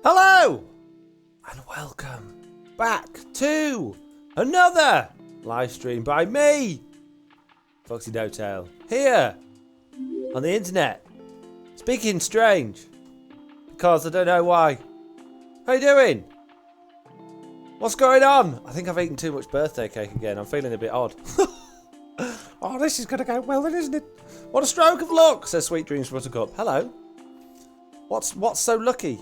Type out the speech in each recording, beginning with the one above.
Hello and welcome back to another live stream by me, Foxy No-Tail, here on the internet, speaking strange because I don't know why. How you doing? What's going on? I think I've eaten too much birthday cake again. I'm feeling a bit odd. Oh, this is going to go well then, isn't it? What a stroke of luck, says Sweet Dreams Buttercup. Hello. What's so lucky?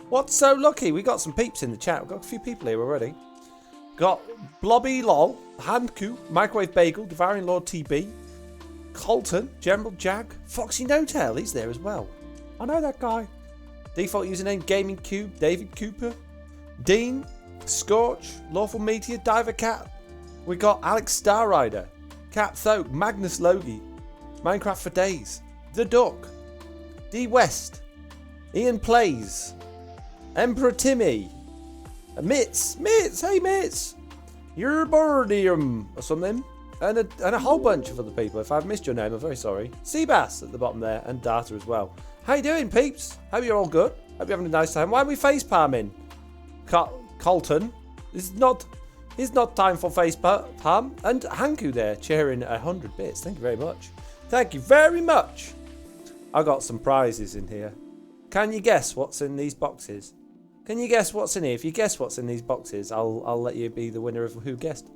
What's so lucky? We got some peeps in the chat. We've got a few people here already. Got Blobby Lol, Handcoo, Microwave Bagel, Devouring Lord TB, Colton, General Jag, Foxy No-Tail. He's there as well. I know that guy. Default username Gaming Cube, David Cooper, Dean, Scorch, Lawful Meteor, Diver Cat. We got Alex Starrider, Cat Thoke, Magnus Logie, Minecraft for Days, The Duck, D West, Ian Plays, Emperor Timmy, Mitz, hey Mitz, Urbardium or something, and a whole bunch of other people. If I've missed your name, I'm very sorry. Seabass at the bottom there, and Data as well. How you doing, peeps? Hope you're all good. Hope you're having a nice time. Why are we face palming? Colton, it's not time for face palm. And Hanku there, cheering 100 bits. Thank you very much. Thank you very much. I got some prizes in here. Can you guess what's in these boxes? Can you guess what's in here? If you guess what's in these boxes, I'll let you be the winner of who guessed.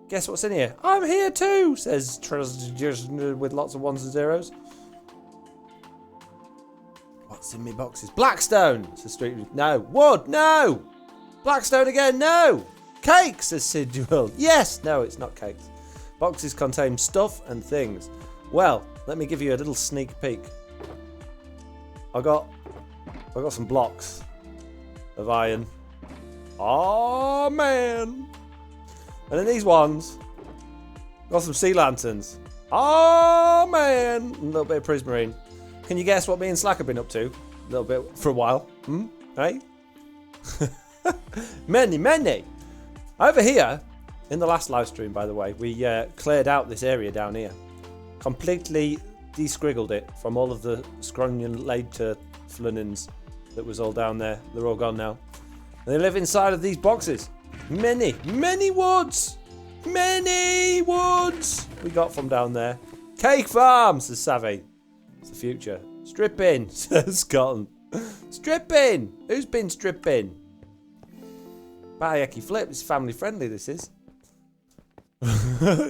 Guess what's in here? I'm here too, says Trez with lots of ones and zeros. What's in me boxes? Blackstone, says Street. No. Wood, no. Blackstone again, no. Cake, says Sidwell. Yes, no, it's not cakes. Boxes contain stuff and things. Well, let me give you a little sneak peek. I got some blocks of iron. Oh man! And then these ones, got some sea lanterns. Oh man! A little bit of prismarine. Can you guess what me and Slack have been up to? A little bit for a while. Hey? Many. Over here, in the last live stream, by the way, we cleared out this area down here. Completely descriggled it from all of the scronian later flunnins that was all down there. They're all gone now. And they live inside of these boxes. Many woods. Many woods we got from down there. Cake farm, says Savvy. It's the future. Stripping, says Scotland. Stripping. Who's been stripping? Bayeki Flip. It's family friendly, this is.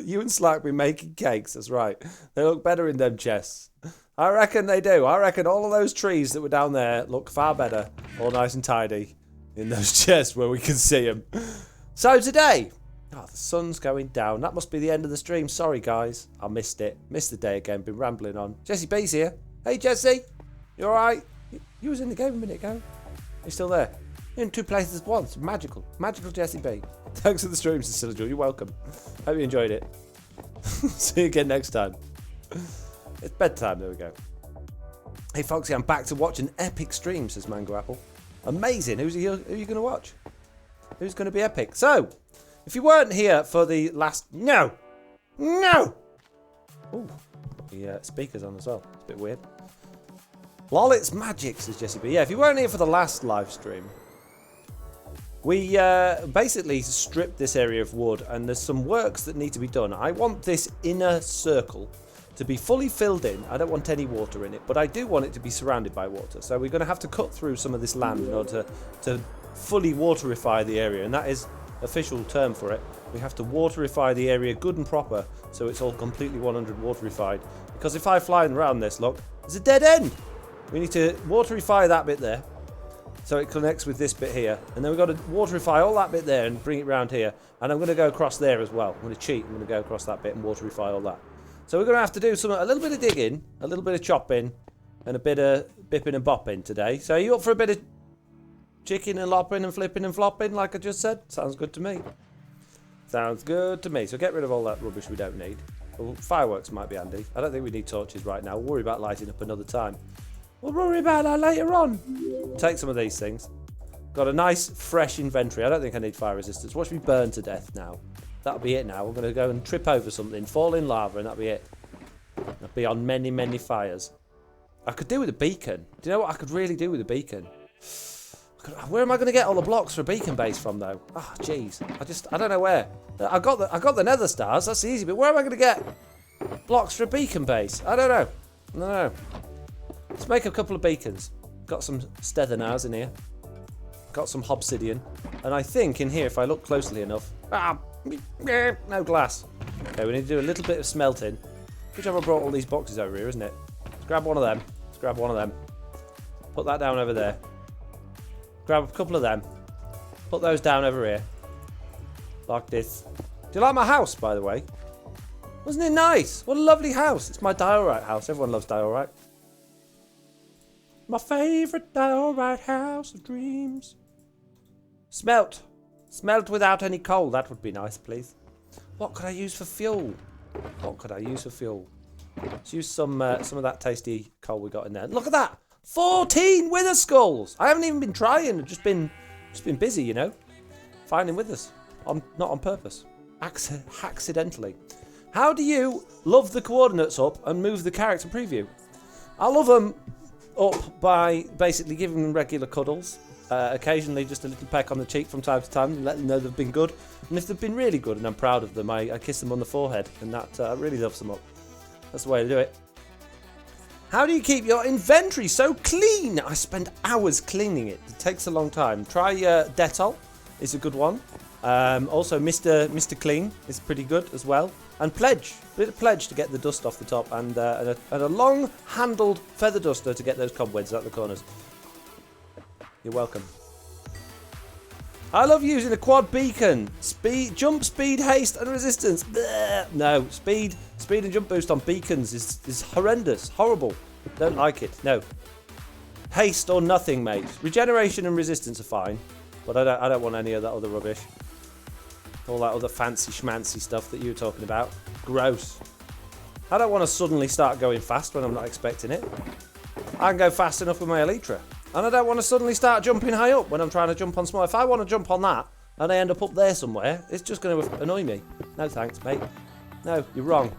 You and Slack be making cakes, that's right. They look better in them chests. I reckon they do. I reckon all of those trees that were down there look far better, all nice and tidy, in those chests where we can see them. So today, the sun's going down. That must be the end of the stream. Sorry guys, I missed it. Missed the day again, been rambling on. Jesse B's here. Hey Jesse, you alright? You was in the game a minute ago. You still there? You're in two places at once. Magical Jesse B. Thanks for the stream, Cecilia Jewel. You're welcome. Hope you enjoyed it. See you again next time. It's bedtime. There we go. Hey Foxy, I'm back to watch an epic stream, says Mango Apple. Amazing. Who are you going to watch? Who's going to be epic? So, if you weren't here for the last... No! Ooh, the speaker's on as well. It's a bit weird. Lol, it's magic, says Jesse B. Yeah, if you weren't here for the last live stream, we basically stripped this area of wood, and there's some works that need to be done. I want this inner circle to be fully filled in. I don't want any water in it, but I do want it to be surrounded by water. So we're going to have to cut through some of this land in order to fully waterify the area, and that is official term for it. We have to waterify the area good and proper, so it's all completely 100 waterified. Because if I fly around this, look, there's a dead end. We need to waterify that bit there, so it connects with this bit here, and then we've got to waterify all that bit there and bring it round here, and I'm going to go across there as well. I'm going to cheat. I'm going to go across that bit and waterify all that. So we're going to have to do a little bit of digging, a little bit of chopping, and a bit of bipping and bopping today. So are you up for a bit of chicken and lopping and flipping and flopping, like I just said? Sounds good to me. Sounds good to me. So get rid of all that rubbish we don't need. Well, fireworks might be handy. I don't think we need torches right now. We'll worry about lighting up another time. We'll worry about that later on. Take some of these things. Got a nice, fresh inventory. I don't think I need fire resistance. Watch me burn to death now. That'll be it now. We're going to go and trip over something, fall in lava, and that'll be it. I'll be on many, many fires. I could do with a beacon. Do you know what I could really do with a beacon? Where am I going to get all the blocks for a beacon base from, though? Oh, jeez. I don't know where. I got the nether stars. That's easy. But where am I going to get blocks for a beacon base? I don't know. No. Let's make a couple of beacons. Got some stethenars in here. Got some obsidian. And I think in here, if I look closely enough... no glass. Okay, we need to do a little bit of smelting. Good job I brought all these boxes over here, isn't it? Let's grab one of them. Let's grab one of them. Put that down over there. Grab a couple of them. Put those down over here. Like this. Do you like my house, by the way? Wasn't it nice? What a lovely house. It's my diorite house. Everyone loves diorite. My favourite diorite house of dreams. Smelt. Smelt without any coal. That would be nice, please. What could I use for fuel? What could I use for fuel? Let's use some of that tasty coal we got in there. Look at that! 14 wither skulls! I haven't even been trying. I've just been busy, you know. Finding withers. Not on purpose. Accidentally. How do you love the coordinates up and move the character preview? I love them up by basically giving them regular cuddles. Occasionally just a little peck on the cheek from time to time and let them know they've been good. And if they've been really good and I'm proud of them, I kiss them on the forehead, and that really lifts them up. That's the way to do it. How do you keep your inventory so clean? I spend hours cleaning it. It takes a long time. Try Dettol. It's a good one. Also, Mr. Clean is pretty good as well. And Pledge. A bit of Pledge to get the dust off the top. And a long-handled feather duster to get those cobwebs out the corners. You're welcome. I love using a quad beacon. Jump, speed, haste, and resistance. Blech. No, speed and jump boost on beacons is horrendous. Horrible. Don't like it. No. Haste or nothing, mate. Regeneration and resistance are fine. But I don't want any of that other rubbish. All that other fancy schmancy stuff that you were talking about. Gross. I don't want to suddenly start going fast when I'm not expecting it. I can go fast enough with my Elytra. And I don't want to suddenly start jumping high up when I'm trying to jump on small. If I want to jump on that and I end up there somewhere, it's just going to annoy me. No thanks, mate. No, you're wrong.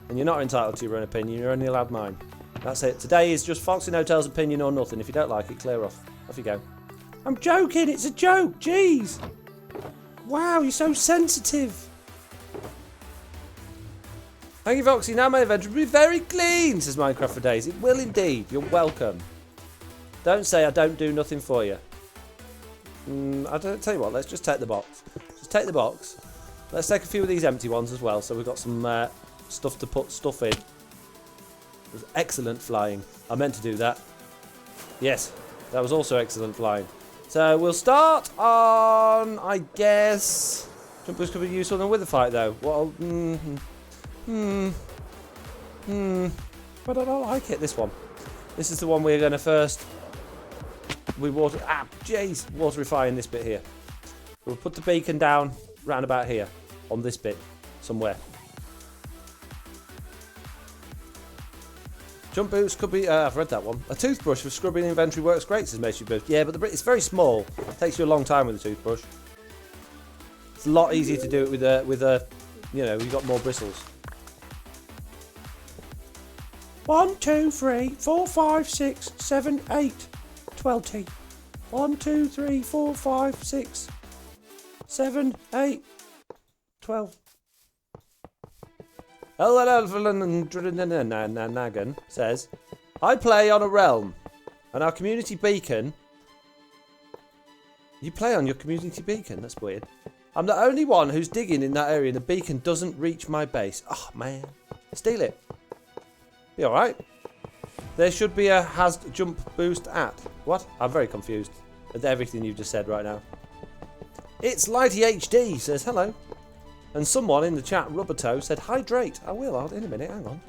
And you're not entitled to your own opinion. You're only allowed mine. That's it. Today is just Foxy No Tail's opinion or nothing. If you don't like it, clear off. Off you go. I'm joking. It's a joke. Jeez. Wow, you're so sensitive. Thank you, Foxy. Now my inventory will be very clean, says Minecraft for Days. It will indeed. You're welcome. Don't say I don't do nothing for you. I don't tell you what. Let's just take the box. Just take the box. Let's take a few of these empty ones as well, so we've got some stuff to put stuff in. It was excellent flying. I meant to do that. Yes, that was also excellent flying. So we'll start on, I guess. Jump boost could be useful in a wither fight though. Well, but I don't like it. This one. This is the one we're going to first. Waterifying this bit here. We'll put the beacon down round about here on this bit somewhere. Jump boots could be. I've read that one. A toothbrush for scrubbing inventory works great, says Macy Boost. Yeah, but it's very small. It takes you a long time with a toothbrush. It's a lot easier to do it with a. You know, you've got more bristles. 1, 2, 3, 4, 5, 6, 7, 8. 12 T. 1, 2, 3, 4, 5, 6, 7, 8, 12. Nagan says, I play on a realm, and our community beacon. You play on your community beacon? That's weird. I'm the only one who's digging in that area, and the beacon doesn't reach my base. Oh man, steal it. Be all right. There should be a has jump boost at. What? I'm very confused with everything you've just said right now. It's Lighty HD says hello. And someone in the chat, Rubbertoe, said hydrate. I will. In a minute. Hang on.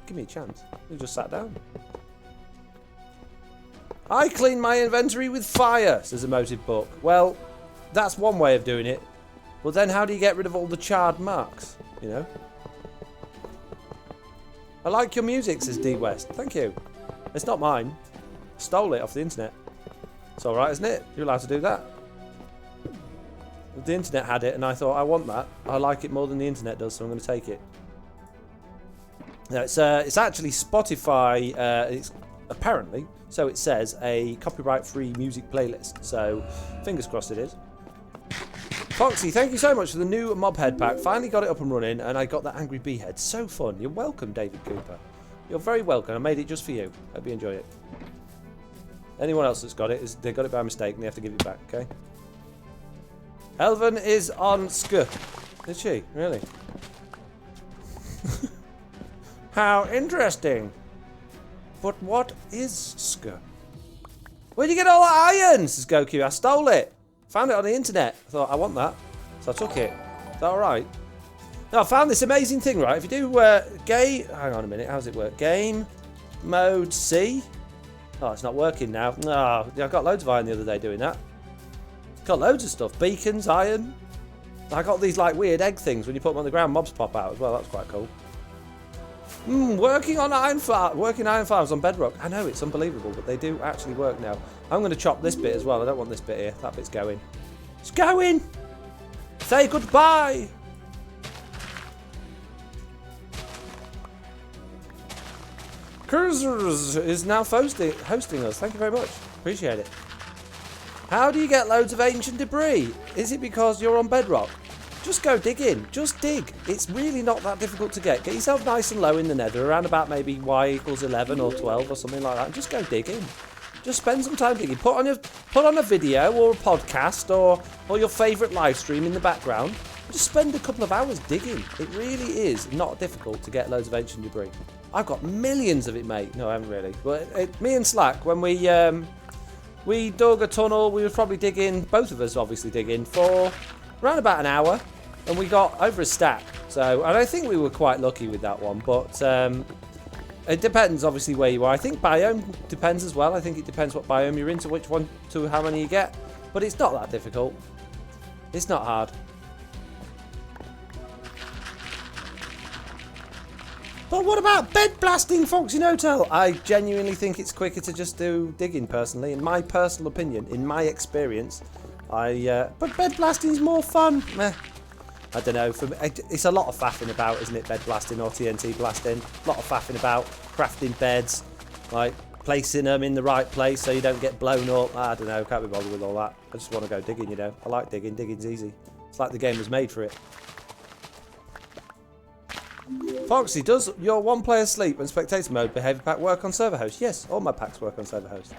Give me a chance. You just sat down. I clean my inventory with fire, says Emotive Book. Well, that's one way of doing it. But then how do you get rid of all the charred marks? You know? I like your music, says D West. Thank you. It's not mine. I stole it off the internet. It's alright, isn't it? You're allowed to do that. The internet had it and I thought, I want that. I like it more than the internet does, so I'm going to take it. No, it's actually Spotify. apparently, so it says, a copyright-free music playlist. So, fingers crossed it is. Foxy, thank you so much for the new mob head pack. Finally got it up and running, and I got that angry bee head. So fun. You're welcome, David Cooper. You're very welcome. I made it just for you. Hope you enjoy it. Anyone else that's got it, they got it by mistake, and they have to give it back, okay? Elven is on Sk. Is she? Really? How interesting. But what is Sk? Where'd you get all that iron? Says Goku. I stole it. Found it on the internet. I thought, I want that. So I took it. Is that alright? Now, I found this amazing thing, right? If you do hang on a minute. How does it work? Game mode C. Oh, it's not working now. Oh, I got loads of iron the other day doing that. Got loads of stuff. Beacons, iron. I got these like weird egg things. When you put them on the ground, mobs pop out as well. That's quite cool. Working iron farms on Bedrock. I know, it's unbelievable, but they do actually work now. I'm going to chop this bit as well. I don't want this bit here. That bit's going. It's going! Say goodbye! Cruisers is now hosting us. Thank you very much. Appreciate it. How do you get loads of ancient debris? Is it because you're on Bedrock? Just go digging. Just dig. It's really not that difficult to get. Get yourself nice and low in the nether, around about maybe y equals 11 or 12 or something like that. And just go digging. Just spend some time digging. Put on a video or a podcast or your favourite live stream in the background. Just spend a couple of hours digging. It really is not difficult to get loads of ancient debris. I've got millions of it, mate. No, I haven't really. But me and Slack, when we dug a tunnel, we were probably digging, both of us obviously digging, for around about an hour. And we got over a stack. So, and I think we were quite lucky with that one. But it depends, obviously, where you are. I think biome depends as well. I think it depends what biome you're into, which one, to how many you get. But it's not that difficult. It's not hard. But what about bed blasting, Foxy Hotel? I genuinely think it's quicker to just do digging, personally. In my personal opinion, in my experience, but bed blasting is more fun. Meh. I don't know. For me, it's a lot of faffing about, isn't it? Bed blasting or TNT blasting. A lot of faffing about, crafting beds, like placing them in the right place so you don't get blown up. I don't know. Can't be bothered with all that. I just want to go digging, you know. I like digging. Digging's easy. It's like the game was made for it. Foxy, does your one-player sleep and spectator mode behavior pack work on server host? Yes, all my packs work on server host.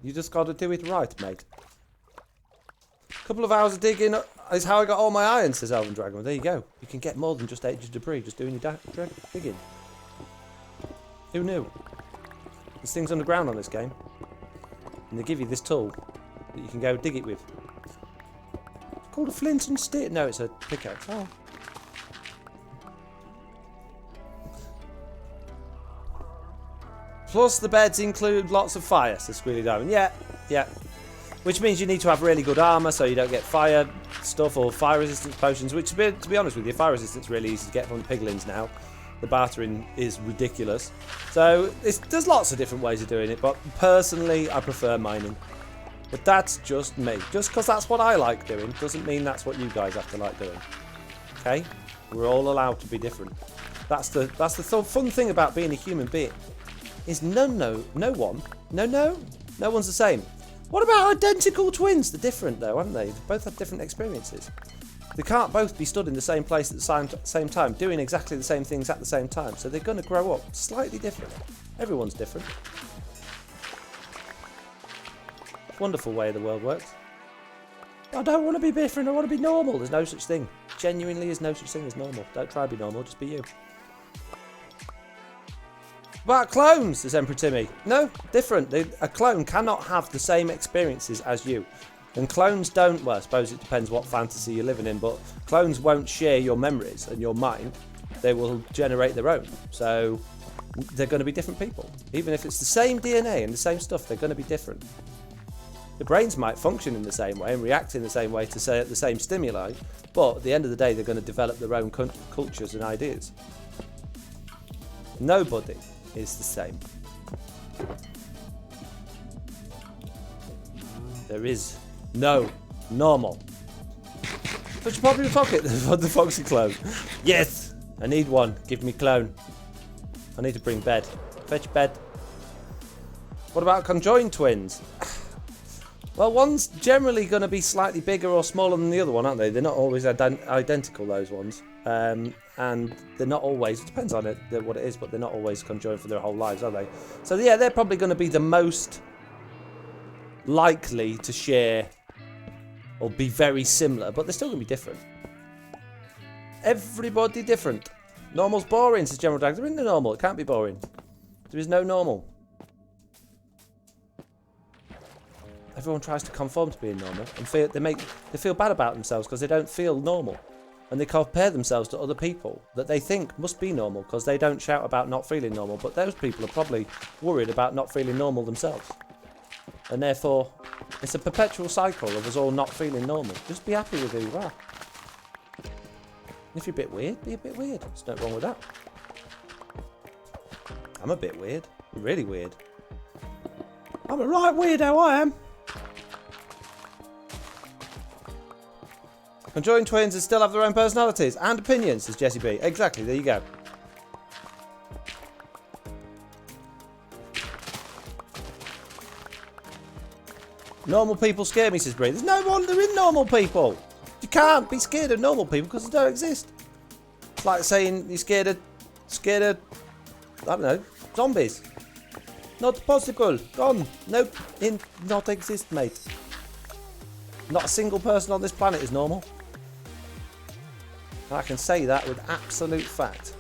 You just got to do it right, mate. A couple of hours of digging is how I got all my iron, says Elven Dragon. Well, there you go. You can get more than just ancient debris just doing your digging. Who knew? There's things underground on this game. And they give you this tool that you can go dig it with. It's called a flint and steel. No, it's a pickaxe. Oh. Plus the beds include lots of fire, says Squealy Diamond. Yeah. Which means you need to have really good armour so you don't get fire stuff or fire resistance potions, which to be honest with you, fire resistance really easy to get from the piglins now. The bartering is ridiculous. So there's lots of different ways of doing it, but personally I prefer mining. But that's just me. Just because that's what I like doing doesn't mean that's what you guys have to like doing. Okay? We're all allowed to be different. That's the fun thing about being a human being. Is no one's the same. What about identical twins? They're different though, aren't they? They both have different experiences. They can't both be stood in the same place at the same time, doing exactly the same things at the same time. So they're going to grow up slightly different. Everyone's different. Wonderful way the world works. I don't want to be different, I want to be normal. There's no such thing. Genuinely is no such thing as normal. Don't try to be normal, just be you. About clones, says Emperor Timmy. No, different. A clone cannot have the same experiences as you. And clones don't, well, I suppose it depends what fantasy you're living in, but clones won't share your memories and your mind. They will generate their own. So they're going to be different people. Even if it's the same DNA and the same stuff, they're going to be different. The brains might function in the same way and react in the same way to say the same stimuli, but at the end of the day, they're going to develop their own cultures and ideas. Nobody is the same. There is no normal. Put your pop in your pocket, the Foxy clone. Yes! I need one. Give me clone. I need to bring bed. Fetch bed. What about conjoined twins? Well, one's generally going to be slightly bigger or smaller than the other one, aren't they? They're not always identical, those ones. And they're not always, it depends on what it is, but they're not always conjoined for their whole lives, are they? So, yeah, they're probably going to be the most likely to share or be very similar, but they're still going to be different. Everybody different. Normal's boring, says General Dag. There isn't a normal. It can't be boring. There is no normal. Everyone tries to conform to being normal and they feel bad about themselves because they don't feel normal. And they compare themselves to other people that they think must be normal because they don't shout about not feeling normal. But those people are probably worried about not feeling normal themselves. And therefore, it's a perpetual cycle of us all not feeling normal. Just be happy with who you are. If you're a bit weird, be a bit weird. There's nothing wrong with that. I'm a bit weird. Really weird. I'm a right weirdo, I am. Conjoined twins and still have their own personalities and opinions, says Jessie B. Exactly, there you go. Normal people scare me, says Bree. There's no one, there is normal people. You can't be scared of normal people because they don't exist. It's like saying you're scared of, I don't know, zombies. Not possible. Gone. Nope. Not exist, mate. Not a single person on this planet is normal. And I can say that with absolute fact.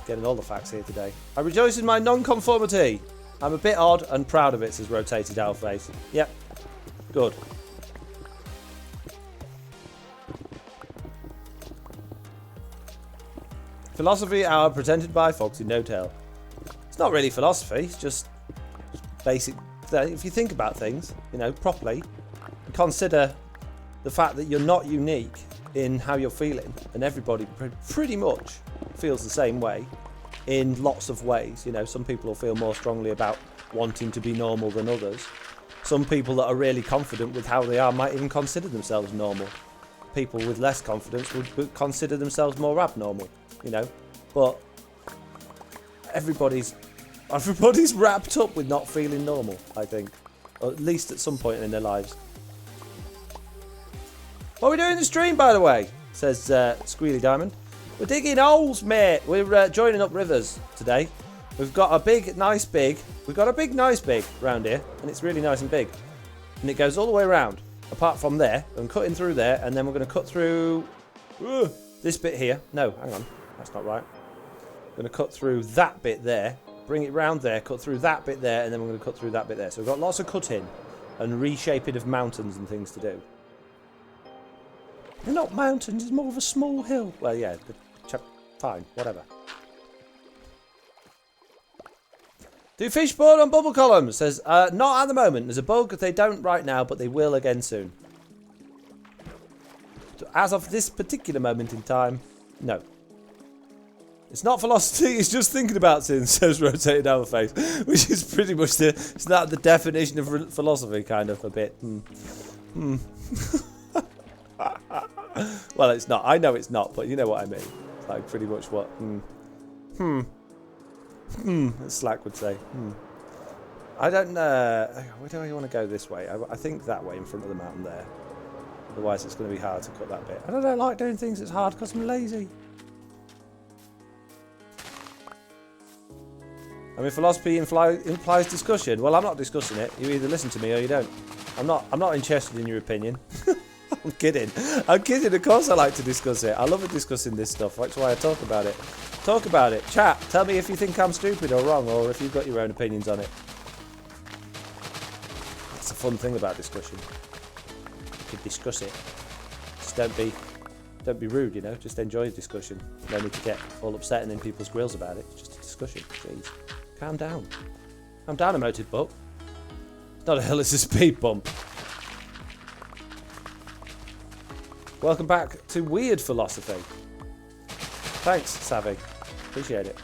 Getting all the facts here today. I rejoice in my non-conformity. I'm a bit odd and proud of it, says Rotated Owl Face. Yep. Good. Philosophy Hour presented by Foxy No-Tail. It's not really philosophy, it's just basic. If you think about things, properly, consider the fact that you're not unique in how you're feeling, and everybody pretty much feels the same way in lots of ways. Some people will feel more strongly about wanting to be normal than others. Some people that are really confident with how they are might even consider themselves normal. People with less confidence would consider themselves more abnormal, but everybody's wrapped up with not feeling normal, I think, or at least at some point in their lives. What are we doing in the stream, by the way? Says Squealy Diamond. We're digging holes, mate. We're joining up rivers today. We've got a big, nice big round here, and it's really nice and big. And it goes all the way around, apart from there. I'm cutting through there, and then we're going to cut through this bit here. No, hang on. That's not right. I'm going to cut through that bit there, bring it round there, cut through that bit there, and then we're going to cut through that bit there. So we've got lots of cutting and reshaping of mountains and things to do. They're not mountains, it's more of a small hill. Well, yeah, fine, whatever. Do fish spawn on bubble columns? Says, not at the moment. There's a bug. They don't right now, but they will again soon. As of this particular moment in time, no. It's not philosophy, it's just thinking about things, says Rotated Owl Face. Which is pretty much the definition of philosophy, kind of, a bit. Well, it's not. I know it's not, but you know what I mean. It's like pretty much what. As Slack would say. I don't know. Where do I want to go this way? I think that way in front of the mountain there. Otherwise, it's going to be hard to cut that bit. And I don't like doing things that's hard because I'm lazy. I mean, philosophy implies discussion. Well, I'm not discussing it. You either listen to me or you don't. I'm not interested in your opinion. I'm kidding. I'm kidding. Of course I like to discuss it. I love discussing this stuff. That's why I talk about it. Talk about it. Chat. Tell me if you think I'm stupid or wrong, or if you've got your own opinions on it. That's a fun thing about discussion. You can discuss it. Just don't be rude, Just enjoy the discussion. No need to get all upset and in people's grills about it. It's just a discussion. Jeez. Calm down. Calm down, emoted buck. It's not a hill, it's a speed bump. Welcome back to Weird Philosophy. Thanks, Savvy. Appreciate it.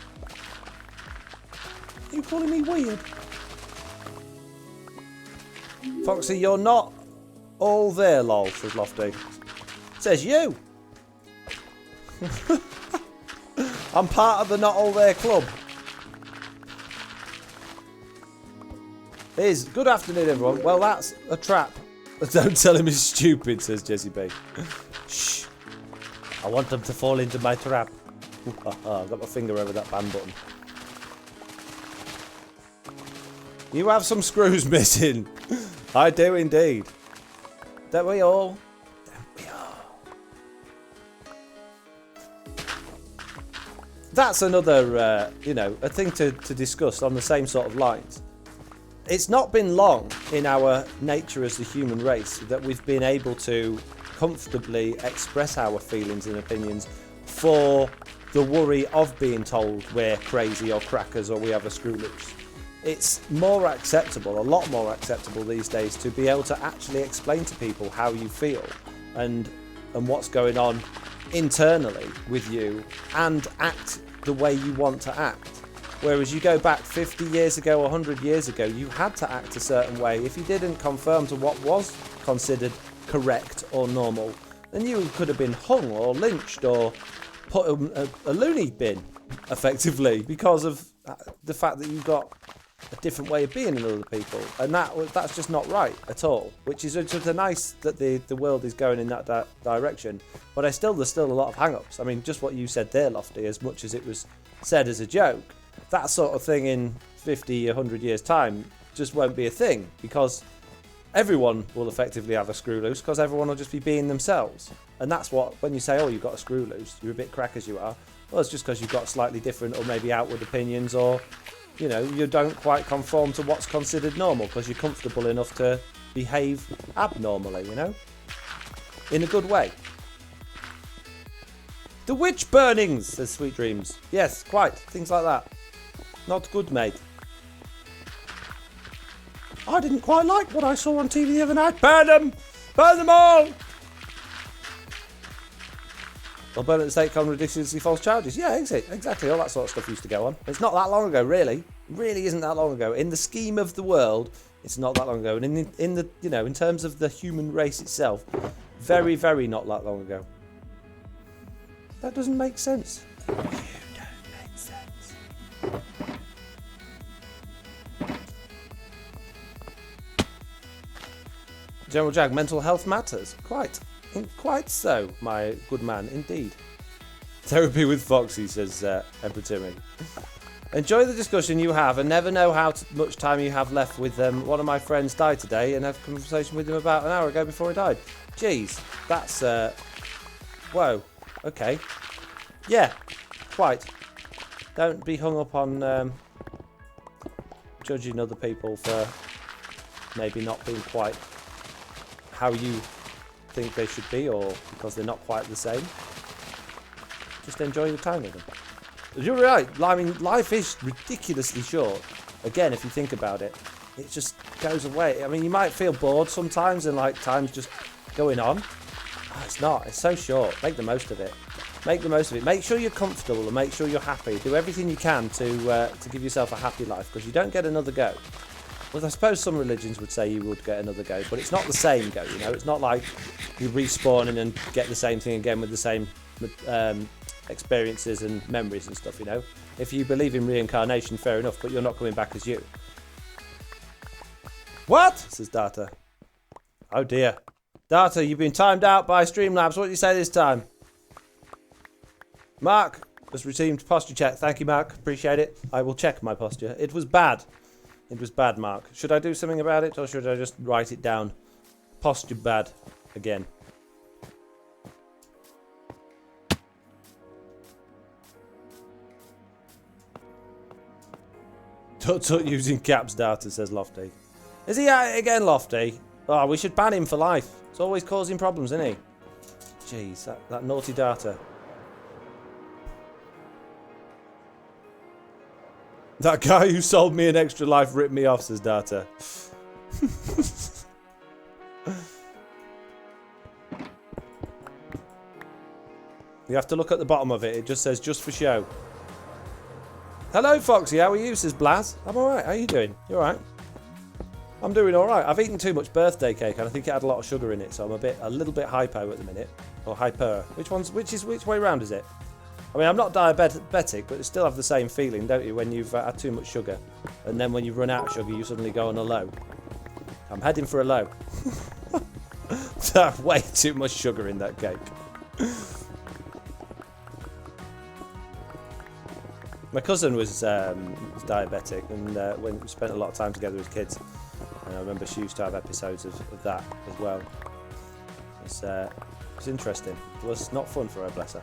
Are you calling me weird? Foxy, you're not all there, lol, says Lofty. Says you. I'm part of the not all there club. Good afternoon, everyone. Well, that's a trap. Don't tell him he's stupid, says Jesse B. Shh. I want them to fall into my trap. I've got my finger over that ban button. You have some screws missing. I do indeed. Don't we all? Don't we all? That's another, a thing to discuss on the same sort of lines. It's not been long in our nature as the human race that we've been able to comfortably express our feelings and opinions for the worry of being told we're crazy or crackers or we have a screw loose. It's more acceptable, a lot more acceptable these days, to be able to actually explain to people how you feel and what's going on internally with you and act the way you want to act. Whereas you go back 50 years ago, 100 years ago, you had to act a certain way. If you didn't conform to what was considered correct or normal, then you could have been hung or lynched or put in a loony bin, effectively, because of the fact that you've got a different way of being than other people. And that's just not right at all, which is just nice that the world is going in that direction. But there's still a lot of hang-ups. I mean, just what you said there, Lofty, as much as it was said as a joke, that sort of thing in 50, 100 years' time just won't be a thing, because everyone will effectively have a screw loose, because everyone will just be being themselves. And that's what, when you say, oh, you've got a screw loose, you're a bit crack as you are, well, it's just because you've got slightly different or maybe outward opinions, or, you don't quite conform to what's considered normal, because you're comfortable enough to behave abnormally, in a good way. The witch burnings, says Sweet Dreams. Yes, quite. Things like that. Not good, mate. I didn't quite like what I saw on TV the other night. Burn them! Burn them all! Or burn at the stake on ridiculously false charges. Yeah, exactly. All that sort of stuff used to go on. It's not that long ago, really. It really isn't that long ago. In the scheme of the world, it's not that long ago. And in terms of the human race itself, very, very not that long ago. That doesn't make sense. You don't make sense. General Jag, mental health matters. Quite so, my good man, indeed. Therapy with Foxy, says Emperor Timmy. Enjoy the discussion you have and never know how much time you have left with them. One of my friends died today and had a conversation with him about an hour ago before he died. Jeez, that's... Whoa, okay. Yeah, quite. Don't be hung up on judging other people for maybe not being quite how you think they should be, or because they're not quite the same. Just enjoy your time with them. You're right. I mean, life is ridiculously short. Again, if you think about it, it just goes away. I mean, you might feel bored sometimes and like time's just going on. Oh, it's not. It's so short. Make the most of it. Make the most of it. Make sure you're comfortable and make sure you're happy. Do everything you can to give yourself a happy life, because you don't get another go. Well, I suppose some religions would say you would get another go, but it's not the same go, It's not like you respawn and get the same thing again with the same experiences and memories and stuff, If you believe in reincarnation, fair enough, but you're not coming back as you. What? Says Data. Oh dear. Data, you've been timed out by Streamlabs. What do you say this time? Mark has received posture check. Thank you, Mark. Appreciate it. I will check my posture. It was bad. It was bad, Mark. Should I do something about it, or should I just write it down? Posture bad. Again. Tut using caps, Data, says Lofty. Is he at it again, Lofty? Oh, we should ban him for life. He's always causing problems, isn't he? Jeez, that naughty Data. That guy who sold me an extra life ripped me off, says Data. You have to look at the bottom of it. It just says, just for show. Hello, Foxy. How are you, says Blaz. I'm alright. How are you doing? You alright? I'm doing alright. I've eaten too much birthday cake and I think it had a lot of sugar in it, so I'm a little bit hypo at the minute. Or hyper? Which way round is it? I mean, I'm not diabetic, but you still have the same feeling, don't you, when you've had too much sugar. And then when you run out of sugar, you suddenly go on a low. I'm heading for a low. There's way too much sugar in that cake. My cousin was diabetic, and when we spent a lot of time together as kids, and I remember she used to have episodes of that as well. It's interesting. It was not fun for her, bless her.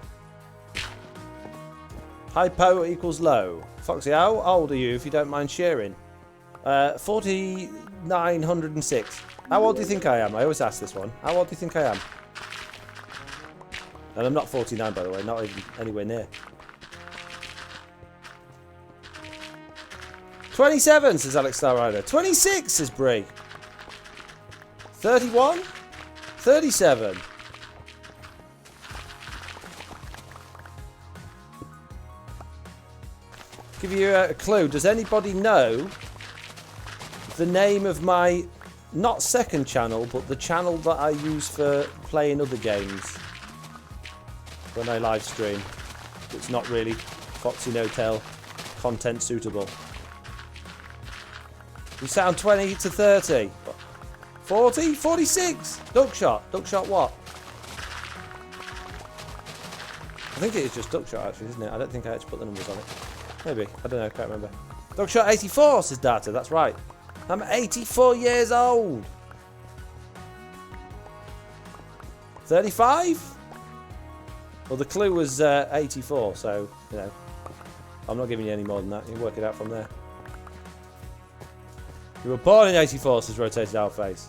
Hypo equals low. Foxy, how old are you, if you don't mind sharing? 4,906. How old do you think I am? I always ask this one. How old do you think I am? And I'm not 49, by the way, not even anywhere near. 27, says Alex Star Rider. 26, says Bree. 31? 37. Give you a clue. Does anybody know the name of my, not second channel, but the channel that I use for playing other games when I live stream? It's not really Foxy No Tail content suitable. You sound 20 to 30. 40? 46? Duckshot. Duckshot what? I think it is just Duckshot actually, isn't it? I don't think I actually put the numbers on it. Maybe. I don't know. I can't remember. Duckshot 84 says Data. That's right. I'm 84 years old. 35? Well, the clue was 84, so, you know, I'm not giving you any more than that. You can work it out from there. You were born in 84, says Rotated Owl Face.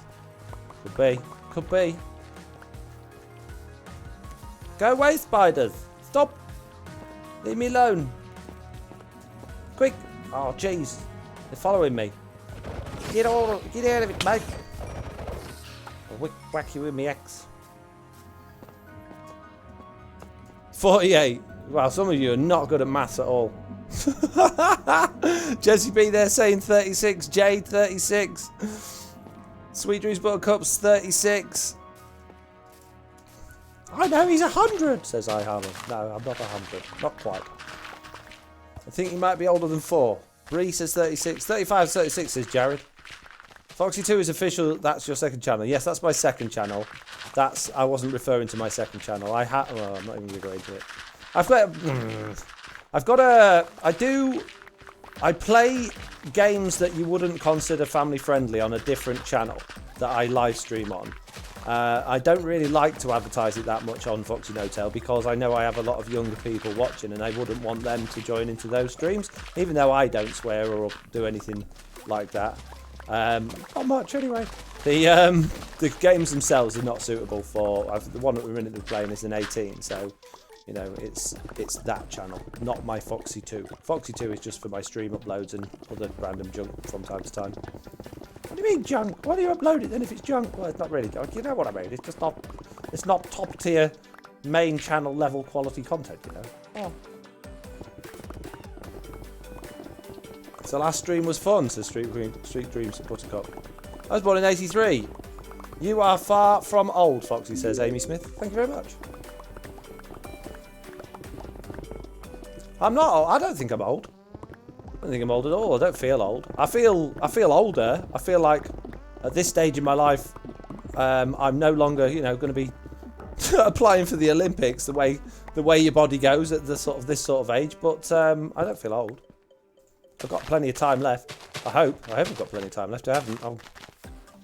Could be. Could be. Go away, spiders. Stop. Leave me alone. Quick. Oh, jeez. They're following me. Get out of it, mate. I'll whack you with my axe. 48. Wow, some of you are not good at maths at all. Jesse B there saying 36. Jade 36. Sweet Dreams Buttercups 36. I know he's 100, says I Harley. No, I'm not 100. Not quite. I think he might be older than 4. Bree says 36. 35, 36 says Jared. Foxy2 is official. That's your second channel. Yes, that's my second channel. I wasn't referring to my second channel. Well, I'm not even going to go into it. I play games that you wouldn't consider family friendly on a different channel that I live stream on. I don't really like to advertise it that much on Foxy No Tail because I know I have a lot of younger people watching and I wouldn't want them to join into those streams, even though I don't swear or do anything like that. Not much anyway. The games themselves are not suitable for. The one that we're in playing is an 18, so you know it's that channel, not my Foxy2. Foxy2 is just for my stream uploads and other random junk from time to time. What do you mean junk? Why do you upload it then if it's junk? Well, it's not really junk. You know what I mean? It's just not. It's not top tier, main channel level quality content. You know. Oh. So last stream was fun, says Street Dreams Buttercup. I was born in 83. You are far from old, Foxy, says Amy Smith. Thank you very much. I'm not old. I don't think I'm old. I don't think I'm old at all. I don't feel old. I feel older. I feel like at this stage in my life, I'm no longer, you know, going to be applying for the Olympics the way your body goes at this sort of age. But I don't feel old. I've got plenty of time left. I hope I've got plenty of time left. I haven't.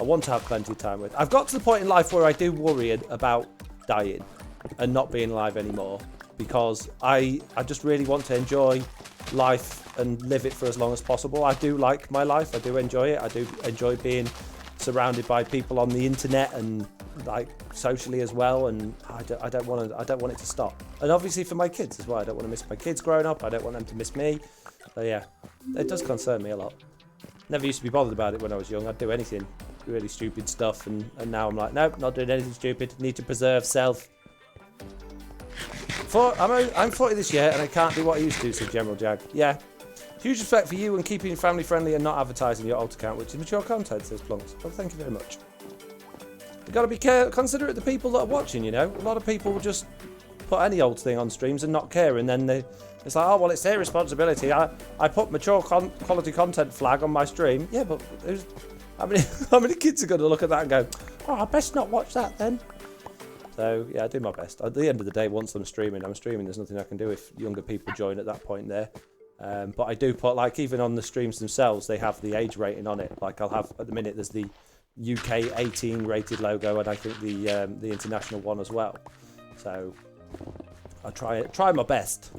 I want to have plenty of time with. I've got to the point in life where I do worry about dying and not being alive anymore because I just really want to enjoy life and live it for as long as possible. I do like my life. I do enjoy it. I do enjoy being surrounded by people on the internet and like socially as well. And I don't want it to stop. And obviously for my kids as well. I don't want to miss my kids growing up. I don't want them to miss me. So yeah, it does concern me a lot. Never used to be bothered about it when I was young. I'd do anything, really stupid stuff, and now I'm like, nope, not doing anything stupid. Need to preserve self. I'm 40 this year, and I can't do what I used to, said General Jag. Yeah. Huge respect for you and keeping family friendly and not advertising your alt account, which is mature content, says Plunks. Well, thank you very much. You've got to be considerate of the people that are watching, you know. A lot of people will just put any old thing on streams and not care, and then it's like, oh, well, it's their responsibility. I put mature quality content flag on my stream. Yeah, but how many kids are going to look at that and go, oh, I best not watch that then? So, yeah, I do my best. At the end of the day, once I'm streaming, there's nothing I can do if younger people join at that point there. But I do put, like, even on the streams themselves, they have the age rating on it. Like, I'll have, at the minute, there's the UK 18 rated logo, and I think the international one as well. So, I try my best,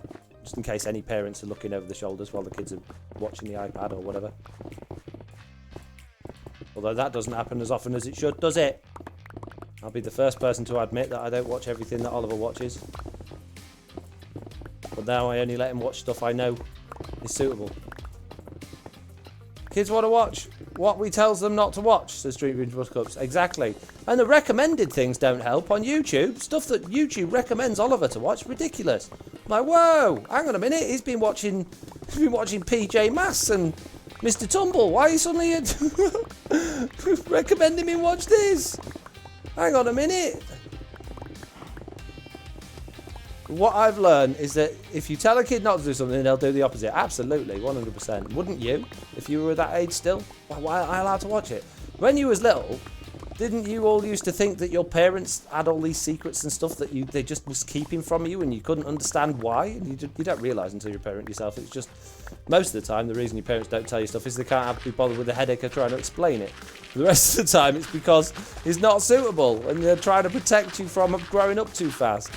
just in case any parents are looking over the shoulders while the kids are watching the iPad or whatever. Although that doesn't happen as often as it should, does it? I'll be the first person to admit that I don't watch everything that Oliver watches. But now I only let him watch stuff I know is suitable. Kids want to watch what we tells them not to watch, says Street Rooms Bus Cups. Exactly. And the recommended things don't help on YouTube. Stuff that YouTube recommends Oliver to watch. Ridiculous. I'm like, whoa, hang on a minute. He's been watching PJ Masks and Mr. Tumble. Why are you suddenly recommending me watch this? Hang on a minute. What I've learned is that if you tell a kid not to do something, they'll do the opposite. Absolutely, 100%. Wouldn't you, if you were that age still? Why am I allowed to watch it? When you was little, didn't you all used to think that your parents had all these secrets and stuff that they just was keeping from you, and you couldn't understand why? And you don't realise until you're a parent yourself. It's just, most of the time, the reason your parents don't tell you stuff is they can't be bothered with the headache of trying to explain it. The rest of the time, it's because it's not suitable, and they're trying to protect you from growing up too fast.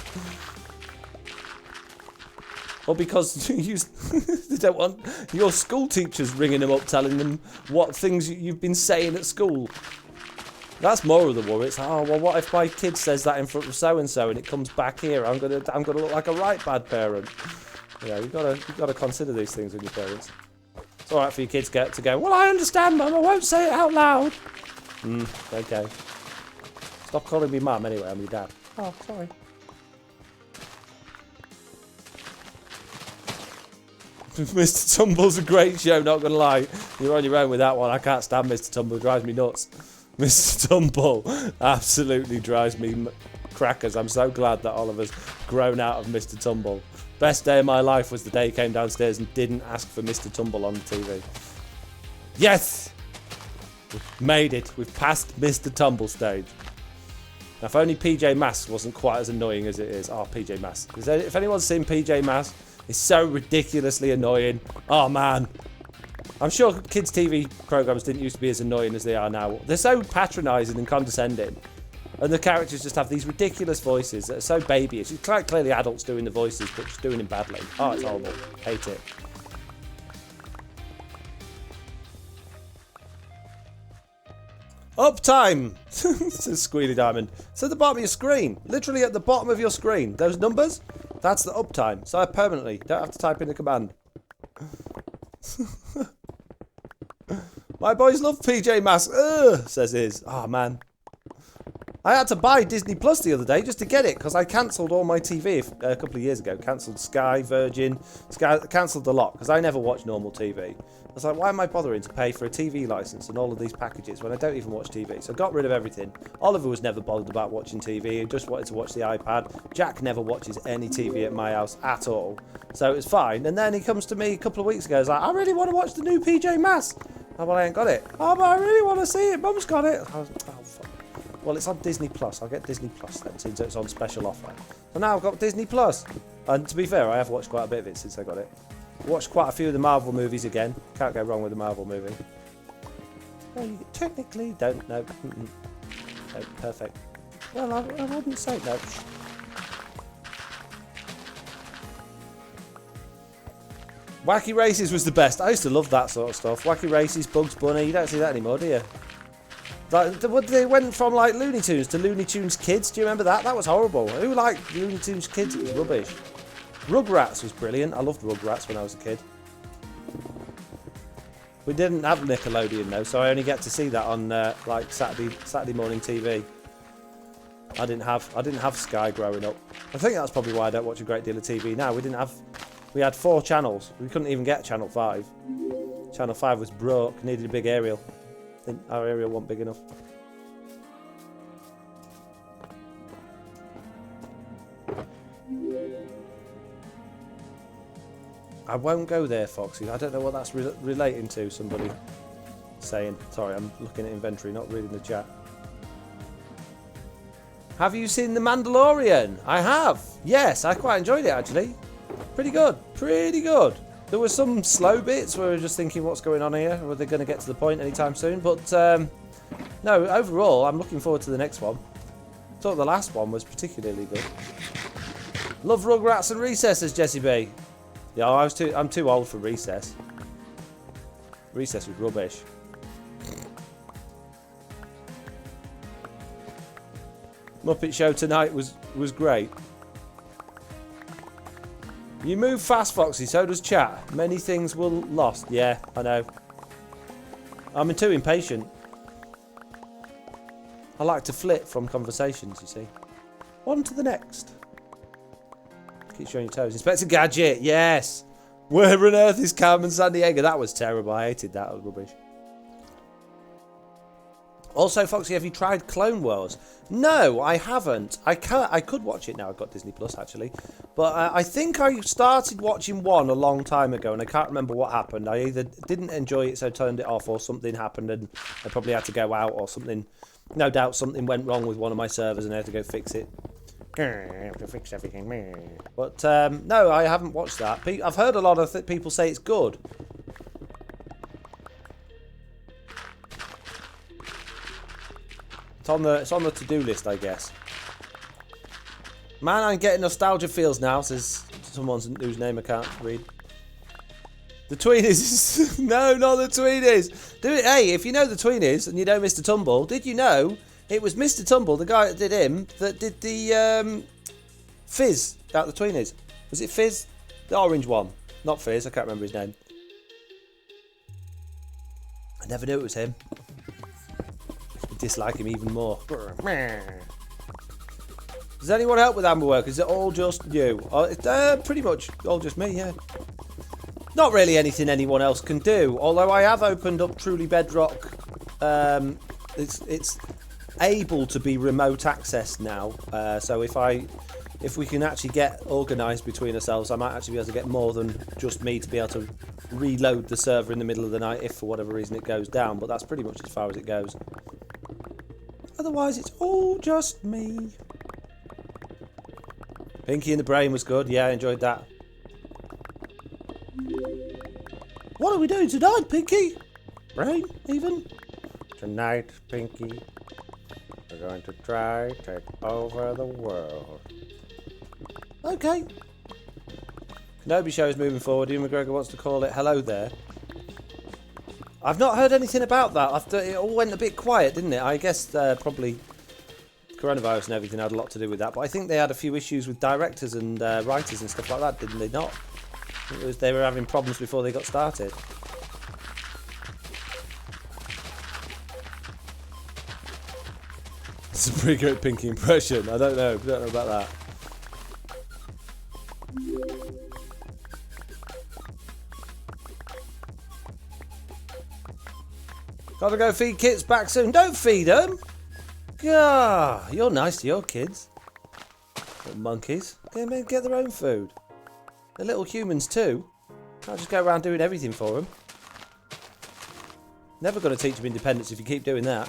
Or because they don't want your school teachers ringing them up telling them what things you've been saying at school. That's more of the worry. It's like, oh, well, what if my kid says that in front of so-and-so and it comes back here? I'm gonna look like a right bad parent. You know, you've got to consider these things with your parents. It's all right for your kids to go, well, I understand, Mum, I won't say it out loud. Okay. Stop calling me Mum anyway, I'm your dad. Oh, sorry. Mr. Tumble's a great show, not gonna lie. You're on your own with that one. I can't stand Mr. Tumble, drives me nuts. Mr. Tumble absolutely drives me crackers. I'm so glad that Oliver's grown out of Mr. Tumble. Best day of my life was the day he came downstairs and didn't ask for Mr. Tumble on the TV. Yes! We've made it. We've passed Mr. Tumble stage. Now, if only PJ Masks wasn't quite as annoying as it is. Oh, PJ Masks. If anyone's seen PJ Masks, it's so ridiculously annoying. Oh, man. I'm sure kids' TV programmes didn't used to be as annoying as they are now. They're so patronising and condescending. And the characters just have these ridiculous voices that are so babyish. It's quite clearly adults doing the voices, but just doing them badly. Oh, it's horrible. Hate it. Uptime! Says Squealy Diamond. It's at the bottom of your screen. Literally at the bottom of your screen. Those numbers, that's the uptime. So I permanently don't have to type in a command. My boys love PJ Masks. Ugh, says his. Oh, man. I had to buy Disney Plus the other day just to get it because I cancelled all my TV a couple of years ago. Cancelled Sky, Virgin, cancelled a lot because I never watch normal TV. I was like, why am I bothering to pay for a TV licence and all of these packages when I don't even watch TV? So I got rid of everything. Oliver was never bothered about watching TV. He just wanted to watch the iPad. Jack never watches any TV at my house at all. So it was fine. And then he comes to me a couple of weeks ago. He's like, I really want to watch the new PJ Masks. Oh, well, I ain't got it. Oh, but I really want to see it. Mum's got it. I was like, oh, fuck. Well, it's on Disney Plus. I'll get Disney Plus then, since it's on special offer. So now I've got Disney Plus. And to be fair, I have watched quite a bit of it since I got it. Watched quite a few of the Marvel movies again. Can't go wrong with a Marvel movie. Well, you technically don't know. No, perfect. Well, I wouldn't say no. Wacky Races was the best. I used to love that sort of stuff. Wacky Races, Bugs Bunny. You don't see that anymore, do you? Like, they went from like Looney Tunes to Looney Tunes Kids. Do you remember that? That was horrible. Who liked Looney Tunes Kids? It was rubbish. Rugrats was brilliant. I loved Rugrats when I was a kid. We didn't have Nickelodeon though, so I only get to see that on like Saturday morning TV. I didn't have Sky growing up. I think that's probably why I don't watch a great deal of TV now. We had 4 channels. We couldn't even get Channel 5. Channel 5 was broke. Needed a big aerial. I think our aerial wasn't big enough. I won't go there, Foxy. I don't know what that's relating to, somebody saying. Sorry, I'm looking at inventory, not reading the chat. Have you seen The Mandalorian? I have. Yes, I quite enjoyed it, actually. Pretty good. Pretty good. There were some slow bits where we were just thinking, what's going on here? Are they going to get to the point anytime soon? But, no, overall, I'm looking forward to the next one. I thought the last one was particularly good. Love Rugrats and Recess, says Jessie B. Yeah, I'm too old for Recess. Recess was rubbish. Muppet Show tonight was great. You move fast, Foxy, so does chat. Many things were lost. Yeah, I know. I'm too impatient. I like to flit from conversations, you see. On to the next. Keep showing your toes. Inspector Gadget, yes! Where on earth is Carmen Sandiego? That was terrible. I hated that. That was rubbish. Also, Foxy, have you tried Clone Wars? No, I haven't. I could watch it now. I've got Disney Plus, actually. But I think I started watching one a long time ago, and I can't remember what happened. I either didn't enjoy it, so turned it off, or something happened, and I probably had to go out, or something. No doubt something went wrong with one of my servers, and I had to go fix it. I have to fix everything. But, no, I haven't watched that. I've heard a lot of people say it's good. It's on the to-do list, I guess. Man, I'm getting nostalgia feels now, says someone whose name I can't read. The Tweenies. No, not the Tweenies. Hey, if you know the Tweenies and you know Mr. Tumble, did you know it was Mr. Tumble, the guy that did him, that did the Fizz out the Tweenies? Was it Fizz? The orange one. Not Fizz, I can't remember his name. I never knew it was him. I dislike him even more. Does anyone help with Amber work? Is it all just you? Pretty much all just me, yeah. Not really anything anyone else can do. Although I have opened up Truly Bedrock. It's able to be remote accessed now. So if we can actually get organised between ourselves, I might actually be able to get more than just me to be able to reload the server in the middle of the night if for whatever reason it goes down. But that's pretty much as far as it goes. Otherwise, it's all just me. Pinky in the Brain was good. Yeah, I enjoyed that. What are we doing tonight, Pinky? Brain, even? Tonight, Pinky, we're going to try to take over the world. Okay. Kenobi show is moving forward. Ian McGregor wants to call it Hello There. I've not heard anything about that. It all went a bit quiet, didn't it? I guess probably coronavirus and everything had a lot to do with that. But I think they had a few issues with directors and writers and stuff like that, didn't they not? They were having problems before they got started. It's a pretty good Pinky impression. I don't know about that. Gotta go feed Kits back soon. Don't feed them. Yeah, you're nice to your kids. Little monkeys. Get their own food. They're little humans too. Can't just go around doing everything for them. Never going to teach them independence if you keep doing that.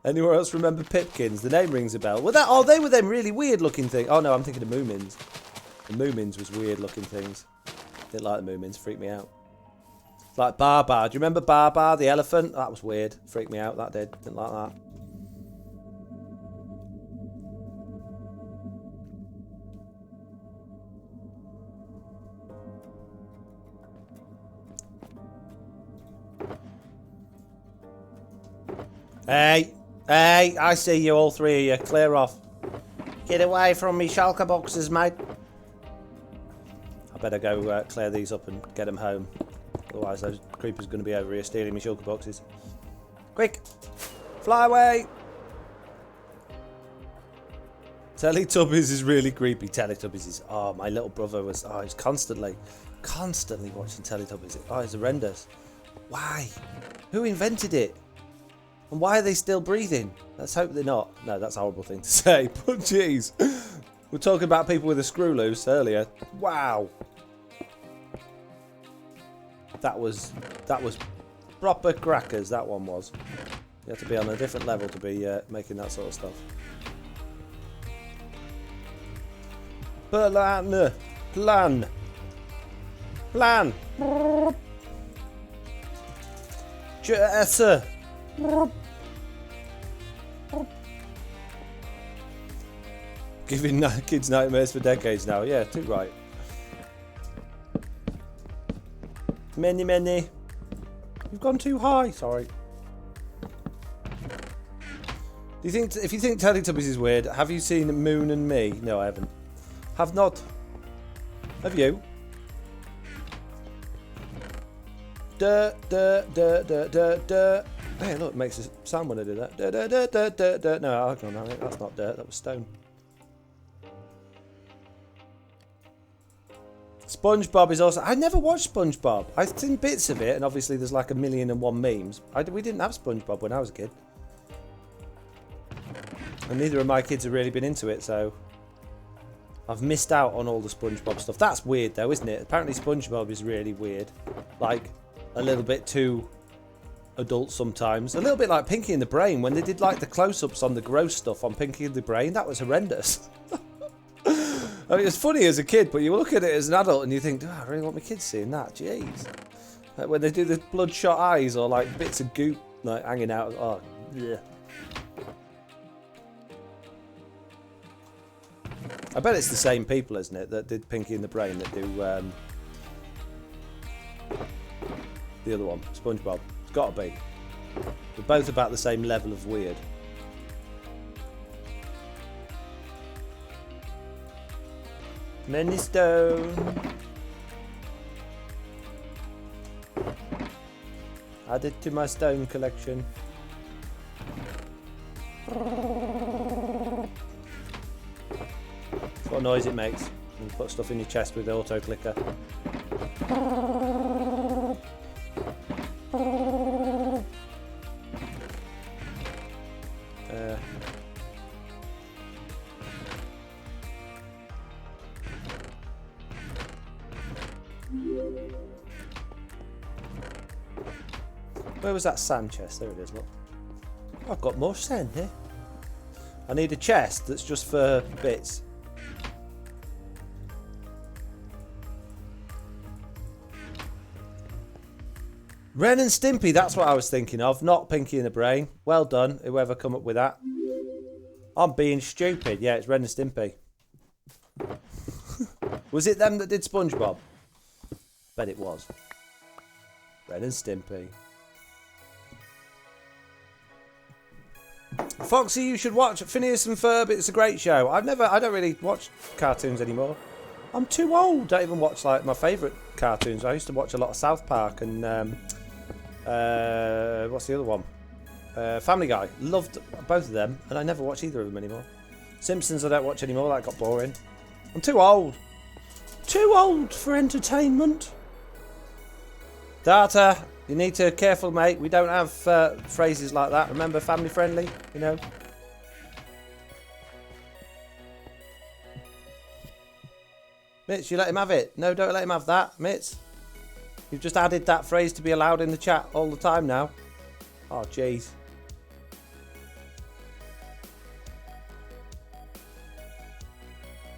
Anyone else remember Pipkins? The name rings a bell. They were them really weird looking things. Oh no, I'm thinking of Moomins. The Moomins was weird looking things. Didn't like the Moomins, freaked me out. Like Bar. Do you remember Bar, the elephant? That was weird. Freaked me out, that did. Didn't like that. Hey, I see you, all three of you. Clear off. Get away from me shulker boxes, mate. I better go clear these up and get them home. Otherwise, those creepers are going to be over here stealing me shulker boxes. Quick! Fly away! Teletubbies is really creepy. Teletubbies is... Oh, my little brother was... Oh, he's constantly watching Teletubbies. Oh, it's horrendous. Why? Who invented it? And why are they still breathing? Let's hope they're not. No, that's a horrible thing to say. But jeez. We're talking about people with a screw loose earlier. Wow. That was proper crackers, that one was. You have to be on a different level to be making that sort of stuff. Plan. Jesse. Giving kids nightmares for decades now. Yeah, too right. Many. You've gone too high. Sorry. Do you think, if you think Teletubbies is weird, have you seen Moon and Me? No, I haven't. Have not. Have you? Hey, look, it makes a sound when I do that. No, hang on, that's not dirt, that was stone. SpongeBob is also... I never watched SpongeBob. I've seen bits of it, and obviously there's like 1,000,001 memes. We didn't have SpongeBob when I was a kid. And neither of my kids have really been into it, so... I've missed out on all the SpongeBob stuff. That's weird though, isn't it? Apparently SpongeBob is really weird. Like, a little bit too adult sometimes. A little bit like Pinky and the Brain. When they did like the close-ups on the gross stuff on Pinky and the Brain, that was horrendous. I mean, it's funny as a kid, but you look at it as an adult and you think, oh, I really want my kids seeing that. Jeez. Like when they do the bloodshot eyes or like bits of goop like hanging out. Oh, yeah. I bet it's the same people, isn't it, that did Pinky and the Brain that do the other one, SpongeBob. It's got to be. They're both about the same level of weird. Many stone. Added to my stone collection. What noise it makes when you put stuff in your chest with the auto clicker. Where was that sand chest? There it is, look. I've got more sand here. I need a chest that's just for bits. Ren and Stimpy, that's what I was thinking of, not Pinky and the Brain. Well done, whoever come up with that. I'm being stupid. Yeah, it's Ren and Stimpy. Was it them that did SpongeBob? Bet it was. Ren and Stimpy. Foxy, you should watch Phineas and Ferb. It's a great show. I don't really watch cartoons anymore. I'm too old. Don't even watch like my favourite cartoons. I used to watch a lot of South Park and what's the other one? Family Guy. Loved both of them, and I never watch either of them anymore. Simpsons I don't watch anymore. That got boring. I'm too old. Too old for entertainment. Data. You need to be careful, mate. We don't have phrases like that. Remember, family friendly, you know. Mitch, you let him have it. No, don't let him have that, Mitch. You've just added that phrase to be allowed in the chat all the time now. Oh, jeez.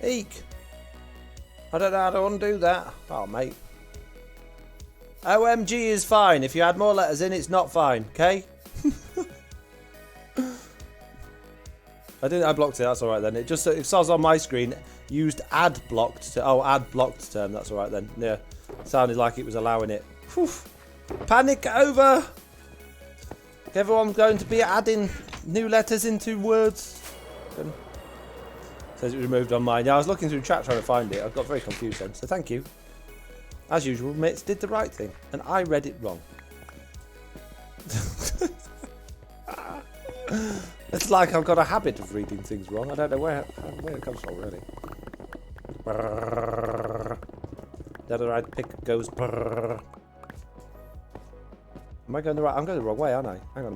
Eek. I don't know how to undo that. Oh, mate. OMG is fine. If you add more letters in, it's not fine, okay? I blocked it, that's alright then. It says on my screen, used add blocked. Add blocked term, that's alright then. Yeah, sounded like it was allowing it. Whew. Panic over! Everyone's going to be adding new letters into words. Says it was removed on mine. Yeah, I was looking through chat trying to find it. I got very confused then, so thank you. As usual, Mitz did the right thing, and I read it wrong. It's like I've got a habit of reading things wrong. I don't know where it comes from, really. The other right pick goes. Am I going the right? I'm going the wrong way, aren't I? Hang on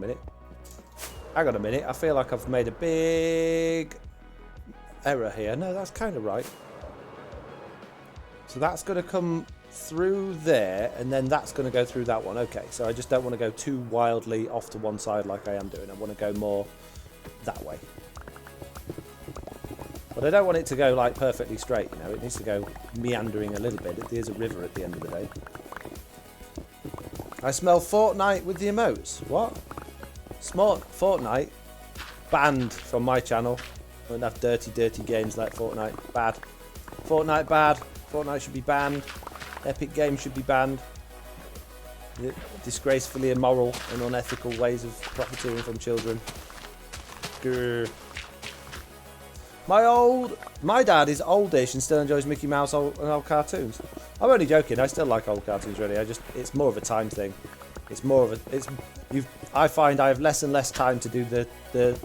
a minute. I feel like I've made a big error here. No, that's kind of right. So that's going to come through there, and then that's going to go through that one. Okay, so I just don't want to go too wildly off to one side like I am doing. I want to go more that way. But I don't want it to go like perfectly straight, you know. It needs to go meandering a little bit. There's a river at the end of the day. I smell Fortnite with the emotes. What? Smart Fortnite banned from my channel. I don't have dirty games like Fortnite. Bad. Fortnite bad. Fortnite should be banned. Epic Games should be banned. Disgracefully immoral and unethical ways of profiteering from children. Grr. My dad is oldish and still enjoys Mickey Mouse and old cartoons. I'm only joking. I still like old cartoons, really. It's more of a time thing. It's more of a. I find I have less and less time to do the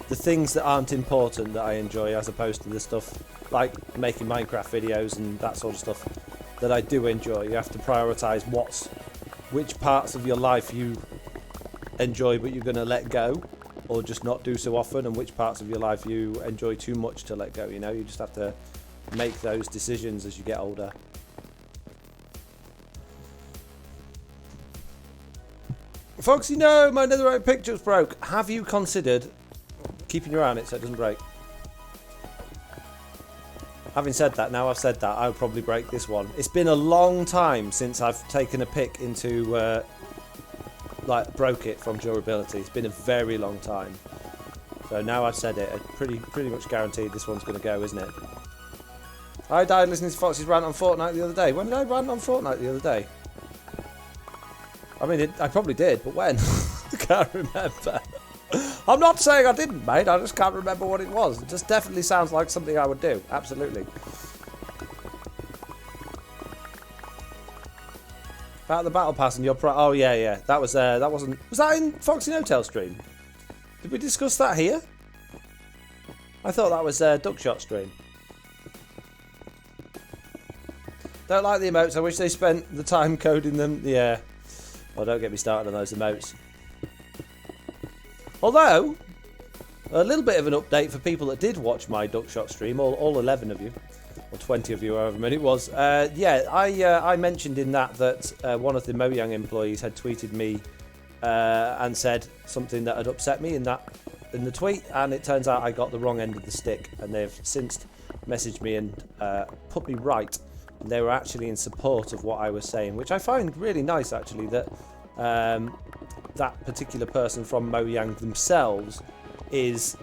things that aren't important that I enjoy, as opposed to the stuff like making Minecraft videos and that sort of stuff that I do enjoy. You have to prioritise which parts of your life you enjoy but you're going to let go, or just not do so often, and which parts of your life you enjoy too much to let go. You know, you just have to make those decisions as you get older. Foxy, no, my netherite picture's broke. Have you considered keeping your eye on it so it doesn't break? Having said that, now I've said that, I'll probably break this one. It's been a long time since I've taken a pick into, broke it from durability. It's been a very long time. So now I've said it, I'm pretty much guaranteed this one's going to go, isn't it? I died listening to Foxy's rant on Fortnite the other day. When did I rant on Fortnite the other day? I mean, I probably did, but when? I can't remember. I'm not saying I didn't, mate. I just can't remember what it was. It just definitely sounds like something I would do. Absolutely. About the battle pass and your oh yeah. That was that wasn't. Was that in Foxy No-Tail stream? Did we discuss that here? I thought that was Duckshot stream. Don't like the emotes. I wish they spent the time coding them. Yeah. Well, don't get me started on those emotes. Although, a little bit of an update for people that did watch my Duckshot stream, all 11 of you, or 20 of you, however many it was. I mentioned in that one of the Mojang employees had tweeted me and said something that had upset me in the tweet, and it turns out I got the wrong end of the stick, and they've since messaged me and put me right. And they were actually in support of what I was saying, which I find really nice, actually, that that particular person from Mojang themselves is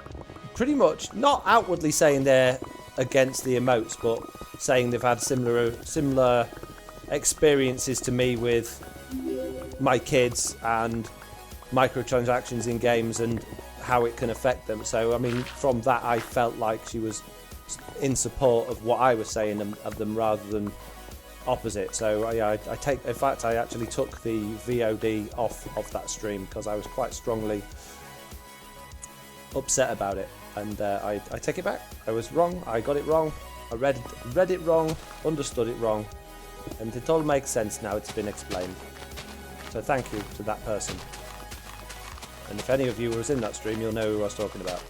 pretty much not outwardly saying they're against the emotes, but saying they've had similar experiences to me with my kids and microtransactions in games and how it can affect them. So, I mean, from that, I felt like she was in support of what I was saying of them rather than opposite. So yeah, in fact I actually took the VOD off of that stream because I was quite strongly upset about it, and I take it back. I was wrong. I got it wrong. I read it wrong, understood it wrong, and it all makes sense now. It's been explained. So thank you to that person. And if any of you was in that stream, you'll know who I was talking about.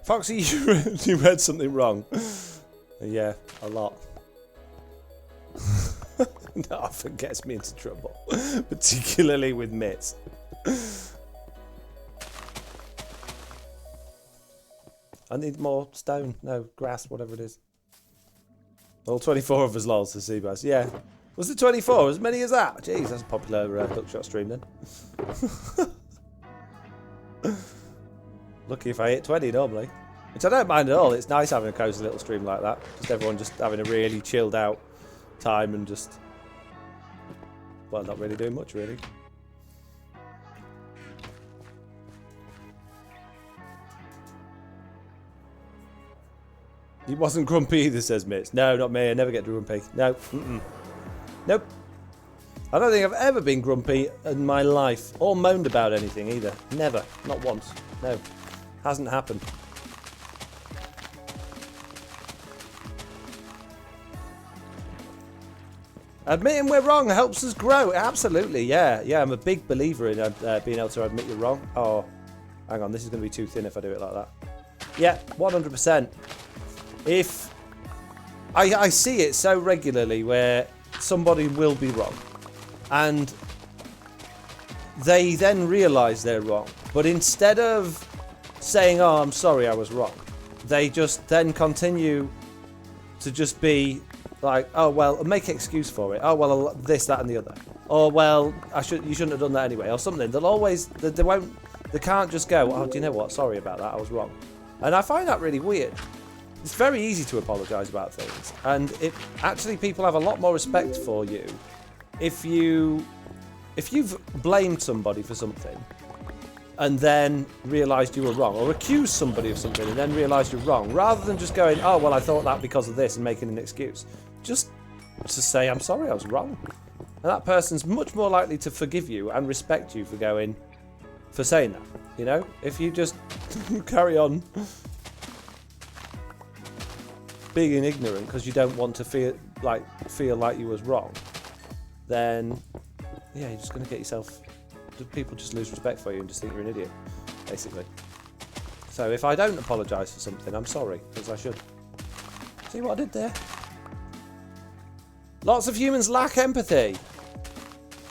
Foxy, you read something wrong. Yeah, a lot. That often gets me into trouble, particularly with mitts. I need more stone. No, grass, whatever it is. All 24 of us, lols, to Seabass. Yeah. Was it 24? As many as that? Jeez, that's a popular Duckshot stream then. Lucky if I hit 20 normally. Which I don't mind at all. It's nice having a cozy little stream like that. Just everyone just having a really chilled out time and just, well, not really doing much really. He wasn't grumpy either, says Mitch. No, not me. I never get grumpy. No. Nope. I don't think I've ever been grumpy in my life or moaned about anything either. Never. Not once. No. Hasn't happened. Admitting we're wrong helps us grow. Absolutely, yeah. Yeah, I'm a big believer in being able to admit you're wrong. Oh, hang on, this is going to be too thin if I do it like that. Yeah, 100%. If I see it so regularly where somebody will be wrong and they then realise they're wrong, but instead of saying, oh, I'm sorry I was wrong, they just then continue to just be like, oh, well, make an excuse for it. Oh, well, this, that and the other. Or, well, you shouldn't have done that anyway, or something. They'll always, they can't just go, oh, do you know what, sorry about that, I was wrong. And I find that really weird. It's very easy to apologise about things, and actually people have a lot more respect for you if you've blamed somebody for something and then realised you were wrong, or accused somebody of something and then realised you're wrong, rather than just going, oh, well, I thought that because of this, and making an excuse. Just to say, I'm sorry, I was wrong. And that person's much more likely to forgive you and respect you for saying that, you know? If you just carry on being ignorant because you don't want to feel like you was wrong, then yeah, you're just going to get yourself, people just lose respect for you and just think you're an idiot, basically. So if I don't apologise for something, I'm sorry, because I should. See what I did there? Lots of humans lack empathy.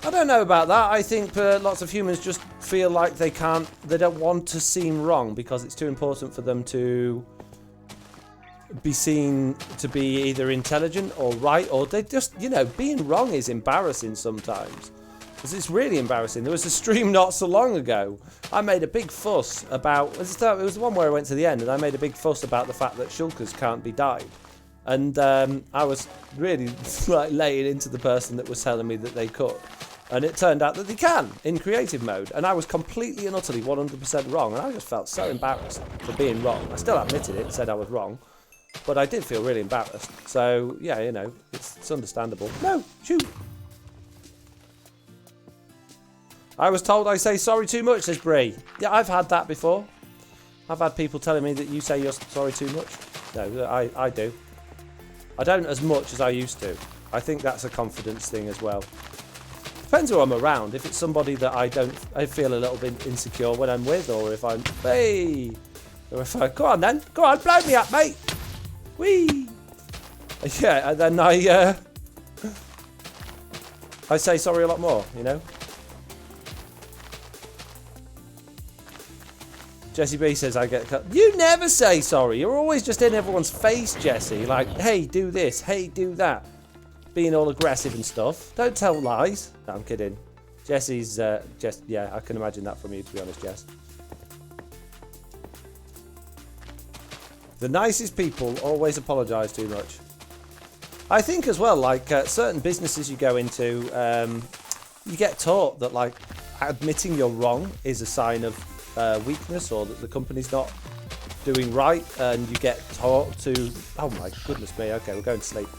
I don't know about that. I think lots of humans just feel like they don't want to seem wrong because it's too important for them to be seen to be either intelligent or right, or they just, being wrong is embarrassing sometimes. Because it's really embarrassing. There was a stream not so long ago. I made a big fuss about, it was the one where I went to the end, and I made a big fuss about the fact that shulkers can't be dyed. And I was really laying into the person that was telling me that they could. And it turned out that they can, in creative mode. And I was completely and utterly 100% wrong. And I just felt so embarrassed for being wrong. I still admitted it, said I was wrong. But I did feel really embarrassed. So, yeah, it's understandable. No, shoot. I was told I say sorry too much, says Bree. Yeah, I've had that before. I've had people telling me that you say you're sorry too much. No, I do. I don't as much as I used to. I think that's a confidence thing as well. Depends who I'm around. If it's somebody that I feel a little bit insecure when I'm with, or if I'm, hey, or if I, go on then, go on, blow me up, mate. Whee! Yeah, and then I say sorry a lot more, Jesse B says I get cut. You never say sorry. You're always just in everyone's face, Jesse. Like, hey, do this. Hey, do that. Being all aggressive and stuff. Don't tell lies. No, I'm kidding. Jesse's, yeah, I can imagine that from you, to be honest, Jess. The nicest people always apologise too much. I think as well, like certain businesses you go into, you get taught that like admitting you're wrong is a sign of weakness, or that the company's not doing right, and you get taught to, oh my goodness me, okay, we're going to sleep.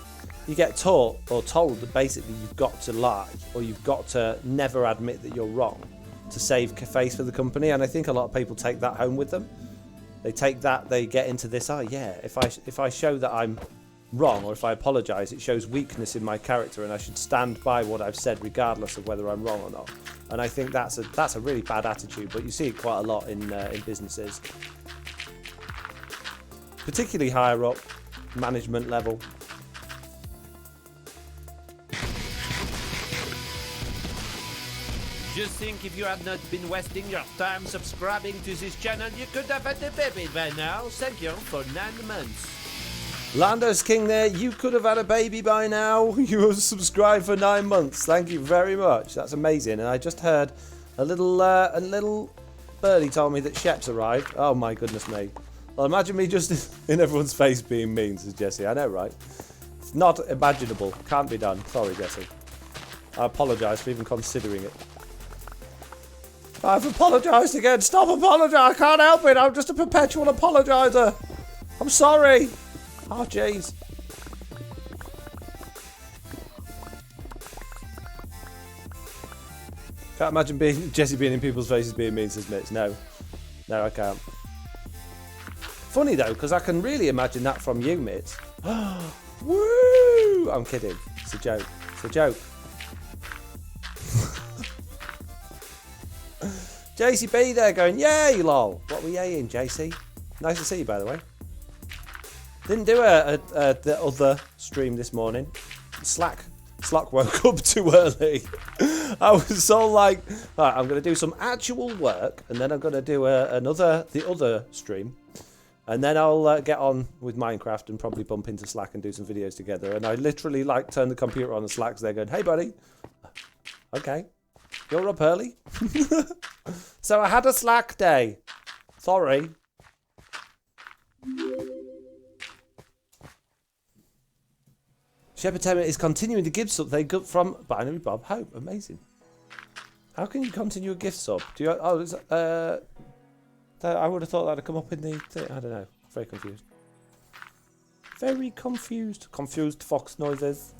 You get taught or told that basically you've got to lie, or you've got to never admit that you're wrong to save face for the company. And I think a lot of people take that home with them. They take that, they get into this, oh yeah, if I show that I'm wrong, or if I apologise, it shows weakness in my character, and I should stand by what I've said regardless of whether I'm wrong or not. And I think that's a really bad attitude, but you see it quite a lot in businesses, particularly higher up, management level. Just think, if you had not been wasting your time subscribing to this channel, you could have had a baby by now. Thank you for 9 months. Lando's King there, you could have had a baby by now. You have subscribed for 9 months. Thank you very much. That's amazing. And I just heard a little birdie told me that Shep's arrived. Oh my goodness me. Well, imagine me just in everyone's face being mean, says Jesse. I know, right? It's not imaginable. Can't be done. Sorry, Jesse. I apologise for even considering it. I've apologised again. Stop apologising. I can't help it. I'm just a perpetual apologiser. I'm sorry. Oh, jeez. Can't imagine Jesse being in people's faces being mean, says Mitch. No. No, I can't. Funny, though, because I can really imagine that from you, Mitch. Woo! I'm kidding. It's a joke. It's a joke. JCB there going, yay, lol. What were you yaying, JC? Nice to see you, by the way. Didn't do the other stream this morning. Slack woke up too early. I was all like, right, I'm going to do some actual work, and then I'm going to do the other stream, and then I'll get on with Minecraft and probably bump into Slack and do some videos together. And I literally like turn the computer on and Slack's there going, hey buddy, okay, you're up early. So I had a Slack day. Sorry. Shepherd Tamer is continuing the gift sub they got from Binary Bob Hope. Amazing. How can you continue a gift sub? Do you? Oh, I would have thought that'd come up in the thing. I don't know. Very confused. Very confused. Confused fox noises.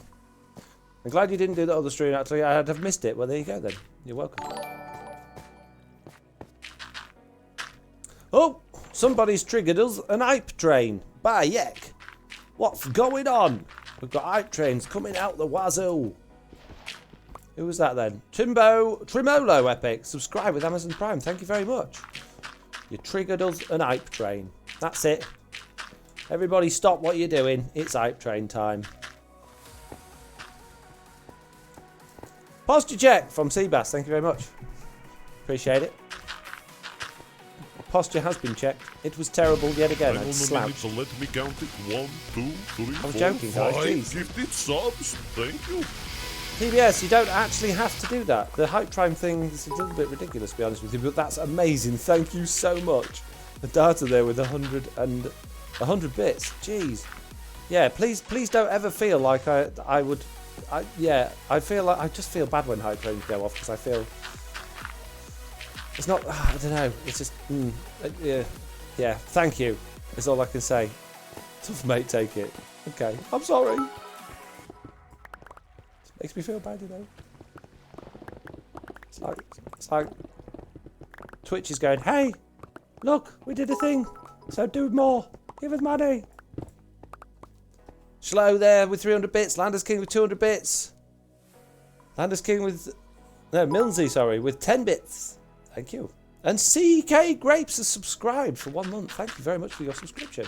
I'm glad you didn't do the other stream. Actually, I'd have missed it. Well, there you go then. You're welcome. Oh, somebody's triggered us an hype train. Bayek. What's going on? We've got hype trains coming out the wazoo. Who was that then? Trimolo Epic. Subscribe with Amazon Prime. Thank you very much. You triggered us an hype train. That's it. Everybody stop what you're doing. It's hype train time. Posture check from Seabass. Thank you very much. Appreciate it. Posture has been checked. It was terrible yet again. I slouched. So let me count it. 1, 2, 3, I was 4, joking, guys. 5 Jeez. gifted subs. Thank you. TBS, you don't actually have to do that. The hype train thing is a little bit ridiculous, to be honest with you, but that's amazing. Thank you so much. The data there with 100 bits. Jeez. Yeah, please don't ever feel like I feel like I just feel bad when hype trains go off because I feel it's not. I don't know. It's just yeah. Thank you. Is all I can say. Tough mate, take it. Okay, I'm sorry. Makes me feel bad, you know. It's like Twitch is going, hey, look, we did a thing, so do more. Give us money. Slow there with 300 bits. Landers King with 200 bits. Landers King with Milnsey, sorry, with 10 bits. Thank you. And CK Grapes has subscribed for 1 month. Thank you very much for your subscription.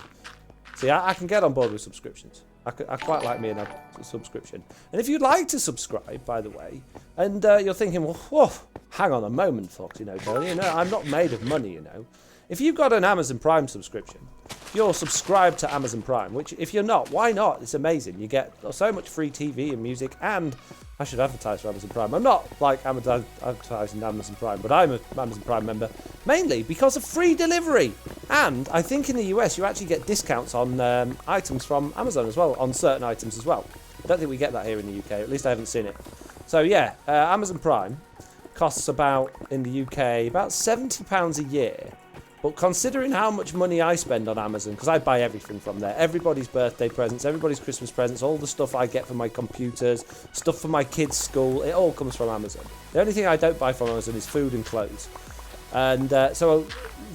See, I can get on board with subscriptions. I quite like me in a subscription. And if you'd like to subscribe, by the way, and you're thinking, well, whoa, hang on a moment, Fox, Tony, I'm not made of money, If you've got an Amazon Prime subscription, if you're subscribed to Amazon Prime, which if you're not, why not? It's amazing. You get so much free TV and music, and I should advertise for Amazon Prime. I'm not like advertising Amazon Prime, but I'm an Amazon Prime member, mainly because of free delivery. And I think in the US, you actually get discounts on items from Amazon as well, on certain items as well. I don't think we get that here in the UK, at least I haven't seen it. So yeah, Amazon Prime costs about, in the UK, about £70 a year. But considering how much money I spend on Amazon, because I buy everything from there, everybody's birthday presents, everybody's Christmas presents, all the stuff I get for my computers, stuff for my kids' school, it all comes from Amazon. The only thing I don't buy from Amazon is food and clothes. And so,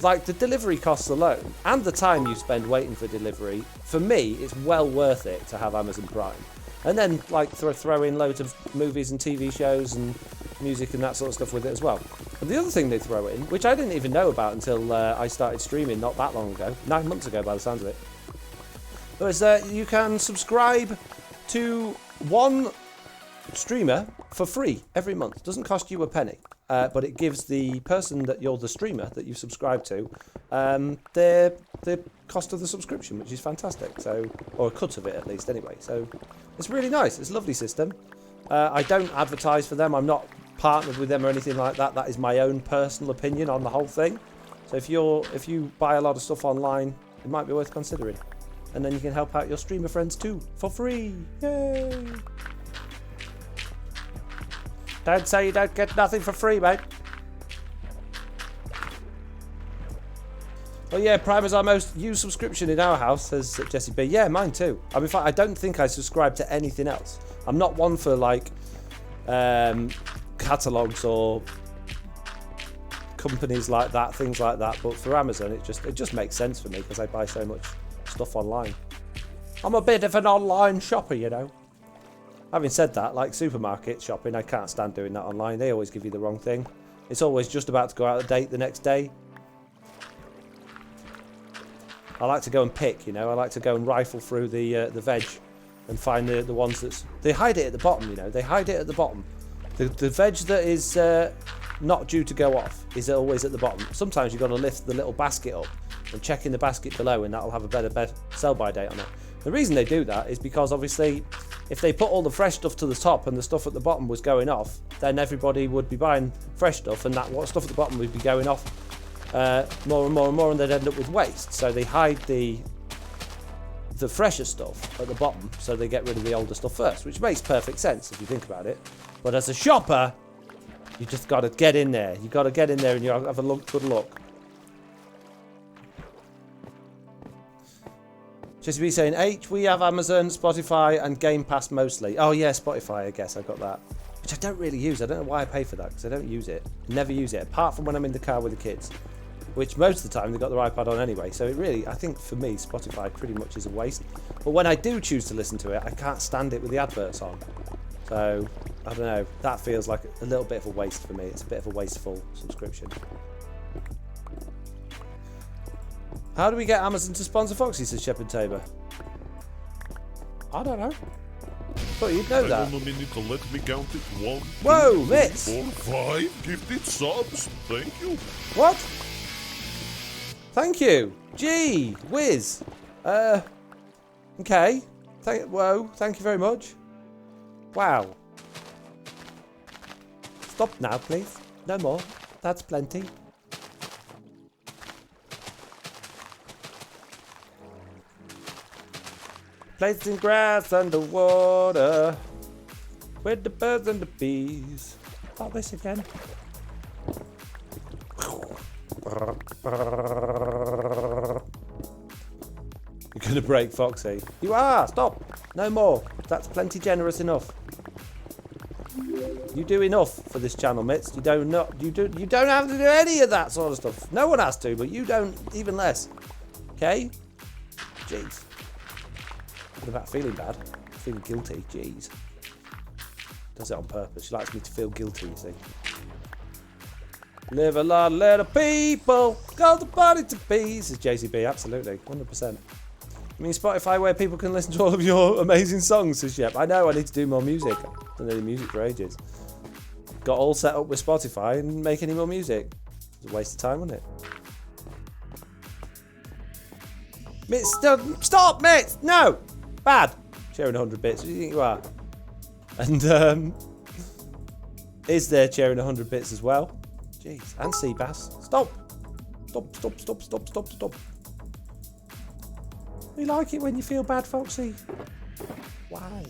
like, the delivery costs alone, and the time you spend waiting for delivery, for me, it's well worth it to have Amazon Prime. And then, like, throw in loads of movies and TV shows and music and that sort of stuff with it as well. And the other thing they throw in, which I didn't even know about until I started streaming not that long ago, 9 months ago by the sounds of it, was that you can subscribe to one streamer for free every month. It doesn't cost you a penny, but it gives the person that you're the streamer that you subscribe to the cost of the subscription, which is fantastic. So, or a cut of it at least, anyway. So it's really nice. It's a lovely system. I don't advertise for them. I'm not partnered with them or anything like that. That is my own personal opinion on the whole thing. So if you buy a lot of stuff online, it might be worth considering. And then you can help out your streamer friends too for free. Yay! Don't say you don't get nothing for free, mate. Well, yeah, Prime is our most used subscription in our house, says Jesse B. Yeah, mine too. I mean, in fact, I don't think I subscribe to anything else. I'm not one for, like, catalogs or companies like that, things like that. But for Amazon, it just makes sense for me because I buy so much stuff online. I'm a bit of an online shopper, Having said that, like supermarket shopping, I can't stand doing that online. They always give you the wrong thing. It's always just about to go out of date the next day. I like to go and pick, you know. I like to go and rifle through the veg and find the ones that's... They hide it at the bottom, you know. They hide it at the bottom. The veg that is not due to go off is always at the bottom. Sometimes you've got to lift the little basket up and check in the basket below, and that'll have a better sell-by date on it. The reason they do that is because, obviously, if they put all the fresh stuff to the top and the stuff at the bottom was going off, then everybody would be buying fresh stuff, and that stuff at the bottom would be going off more and more and more, and they'd end up with waste. So they hide the fresher stuff at the bottom, so they get rid of the older stuff first, which makes perfect sense if you think about it. But as a shopper, you just got to get in there. You got to get in there and you have a good look. JCB saying, H, we have Amazon, Spotify, and Game Pass mostly. Oh yeah, Spotify, I guess I got that. Which I don't really use. I don't know why I pay for that, because I don't use it. Never use it, apart from when I'm in the car with the kids. Which most of the time they've got their iPad on anyway. So it really, I think for me, Spotify pretty much is a waste. But when I do choose to listen to it, I can't stand it with the adverts on. So, I don't know. That feels like a little bit of a waste for me. It's a bit of a wasteful subscription. How do we get Amazon to sponsor Foxy, says Shepherd Tabor? I don't know. Thought you'd know that. Hang on a minute, let me count it. 1, Whoa, 2, 3, Mitz! 4, 5 gifted subs. Thank you. What? Thank you. Gee, whiz. Okay. Whoa, thank you very much. Wow. Stop now, please. No more. That's plenty. Placing grass underwater with the birds and the bees. Not this again. You're gonna break Foxy. You are. Stop. No more. That's plenty generous enough. You do enough for this channel, Mitz. You don't have to do any of that sort of stuff. No one has to, but you don't even less. Okay? Jeez. What about feeling bad? Feeling guilty. Jeez. Does it on purpose. She likes me to feel guilty, you see. Live a lot of little people. Call the body to pieces. JCB, absolutely. 100%. I mean, Spotify where people can listen to all of your amazing songs, says Yep. I know, I need to do more music. I've done any music for ages. Got all set up with Spotify and make any more music. It's a waste of time, wasn't it? Mitz, stop, Mitz! No! Bad! Sharing 100 bits. Who do you think you are? And, is there sharing 100 bits as well? Jeez. And Seabass. Stop! Stop, stop, stop, stop, stop, stop. You like it when you feel bad, Foxy? Why?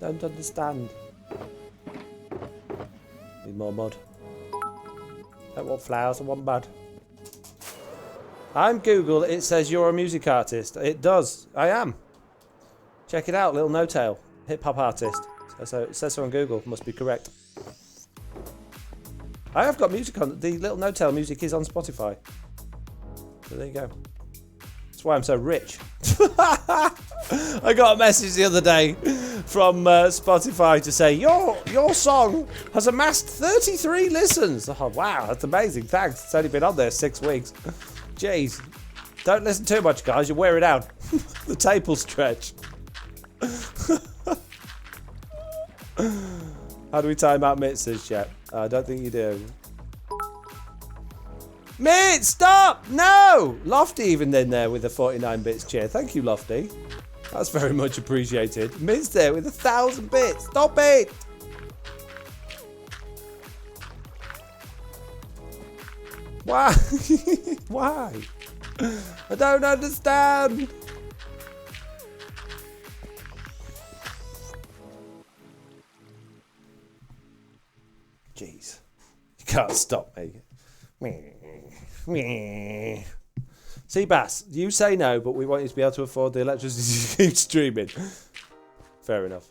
Don't understand. Need more mud. Don't want flowers, I want mud. I'm Google. It says you're a music artist. It does. I am. Check it out, Little No Tail. Hip hop artist. So it says so on Google. Must be correct. I have got music on. The Little No Tail music is on Spotify. So there you go. That's why I'm so rich. I got a message the other day from Spotify to say your song has amassed 33 listens. Oh wow, that's amazing. Thanks. It's only been on there 6 weeks. Jeez. Don't listen too much, guys. You'll wear it out. The tape will stretch. How do we time out Mitz's chat? I don't think you do. Mitz, stop! No! Lofty even in there with a 49 bits cheer. Thank you, Lofty. That's very much appreciated. Mitz there with 1,000 bits. Stop it! Why? Why? I don't understand. Jeez. You can't stop me. Seabass, you say no, but we want you to be able to afford the electricity to keep streaming. Fair enough.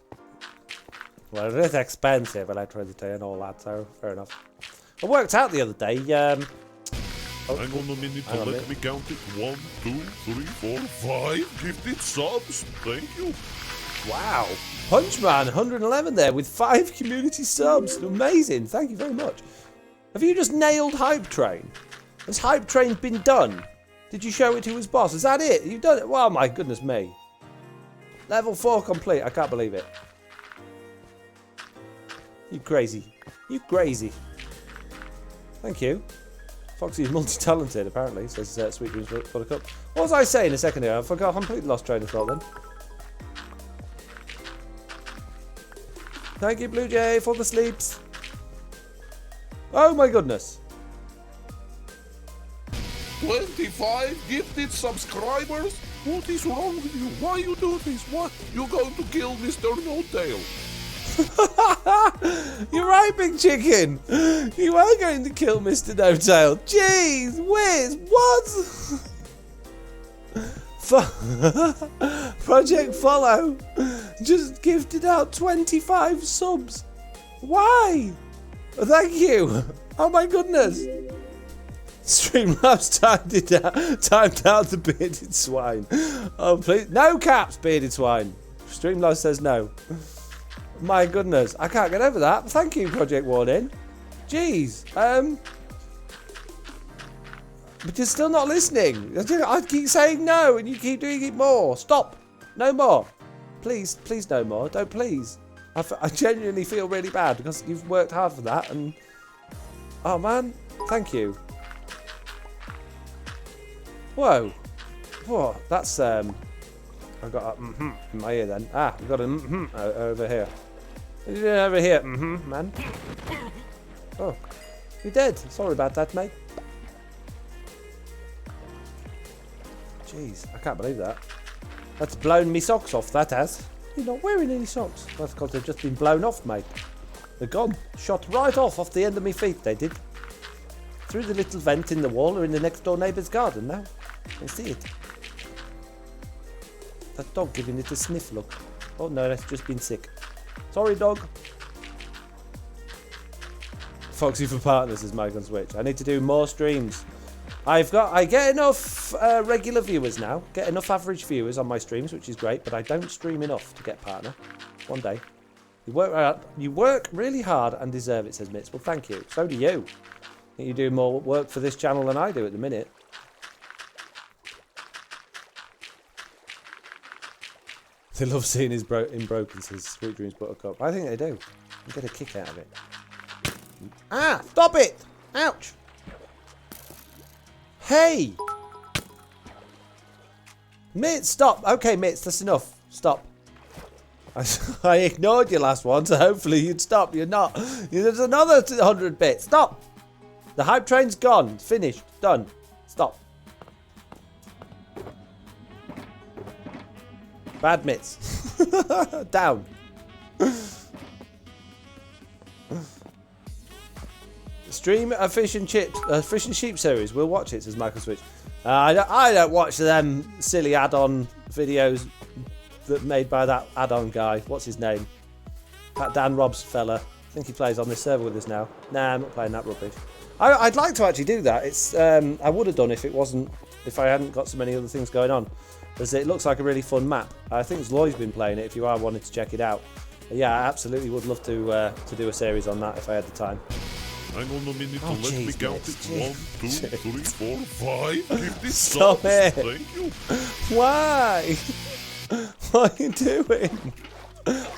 Well, it is expensive, electricity and all that, so fair enough. I worked out the other day, Oh. Hang on a minute, Hang on a let minute. me count it. 1, 2, 3, 4, 5 gifted subs. Thank you. Wow. Punchman, 111 there with 5 community subs. Amazing. Thank you very much. Have you just nailed Hype Train? Has Hype Train been done? Did you show it to his boss? Is that it? You've done it? Wow, my goodness me. Level 4 complete. I can't believe it. You crazy. You crazy. Thank you. Foxy is multi-talented, apparently, says Sweet Dreams Buttercup. What was I saying a second ago? I forgot. I completely lost train of thought then. Thank you, Blue Jay, for the sleeps. Oh my goodness. 25 gifted subscribers? What is wrong with you? Why you do this? What? You're going to kill Mr. No Tail. You're right, Big Chicken. You are going to kill Mr. No Tail. Jeez, Wiz, what? Project Follow just gifted out 25 subs. Why? Thank you. Oh my goodness. Streamlabs timed out the bearded swine. Oh please, no caps, bearded swine. Streamlabs says no. My goodness, I can't get over that. Thank you, Project Warning. Jeez, but you're still not listening. I keep saying no, and you keep doing it more. Stop. No more. Please, please, no more. Don't please. I genuinely feel really bad because you've worked hard for that, and oh man, thank you. Whoa, whoa, that's I've got a in my ear then. Ah, I've got a over here. What are you doing over here, man? Oh, you're dead. Sorry about that, mate. Jeez, I can't believe that. That's blown me socks off, that has. You're not wearing any socks. That's because they've just been blown off, mate. They're gone. Shot right off the end of my feet, they did. Through the little vent in the wall or in the next door neighbour's garden now. I see it. That dog giving it a sniff look. Oh no, that's just been sick. Sorry, dog. Foxy for partners is Mike on Switch. I need to do more streams. I get enough regular viewers now. Get enough average viewers on my streams, which is great. But I don't stream enough to get partner. One day. You work really hard and deserve it, says Mitz. Well, thank you. So do you. I think you do more work for this channel than I do at the minute. They love seeing his broken, says Sweet Dreams Buttercup. I think they do. I get a kick out of it. Ah! Stop it! Ouch! Hey! Mitz, stop! Okay, Mitz, that's enough. Stop. I ignored your last one, so hopefully you'd stop. You're not. There's another 100 bits. Stop! The hype train's gone. It's finished. Done. Stop. Bad Mitz. Down. Stream a fish and sheep series. We'll watch it, says Michael Switch. I don't watch them silly add-on videos that made by that add-on guy. What's his name? That Dan Robs fella. I think he plays on this server with us now. Nah, I'm not playing that rubbish. I'd like to actually do that. It's I would have done if I hadn't got so many other things going on. As it looks like a really fun map. I think Lloyd's been playing it. If you are wanting to check it out, yeah, I absolutely would love to do a series on that if I had the time. Hang on a minute, Oh, let me jeez, count Mitz, it. 1, 2, 3, 4, 5 gifted Stop subs. it. Thank you. Why? What are you doing?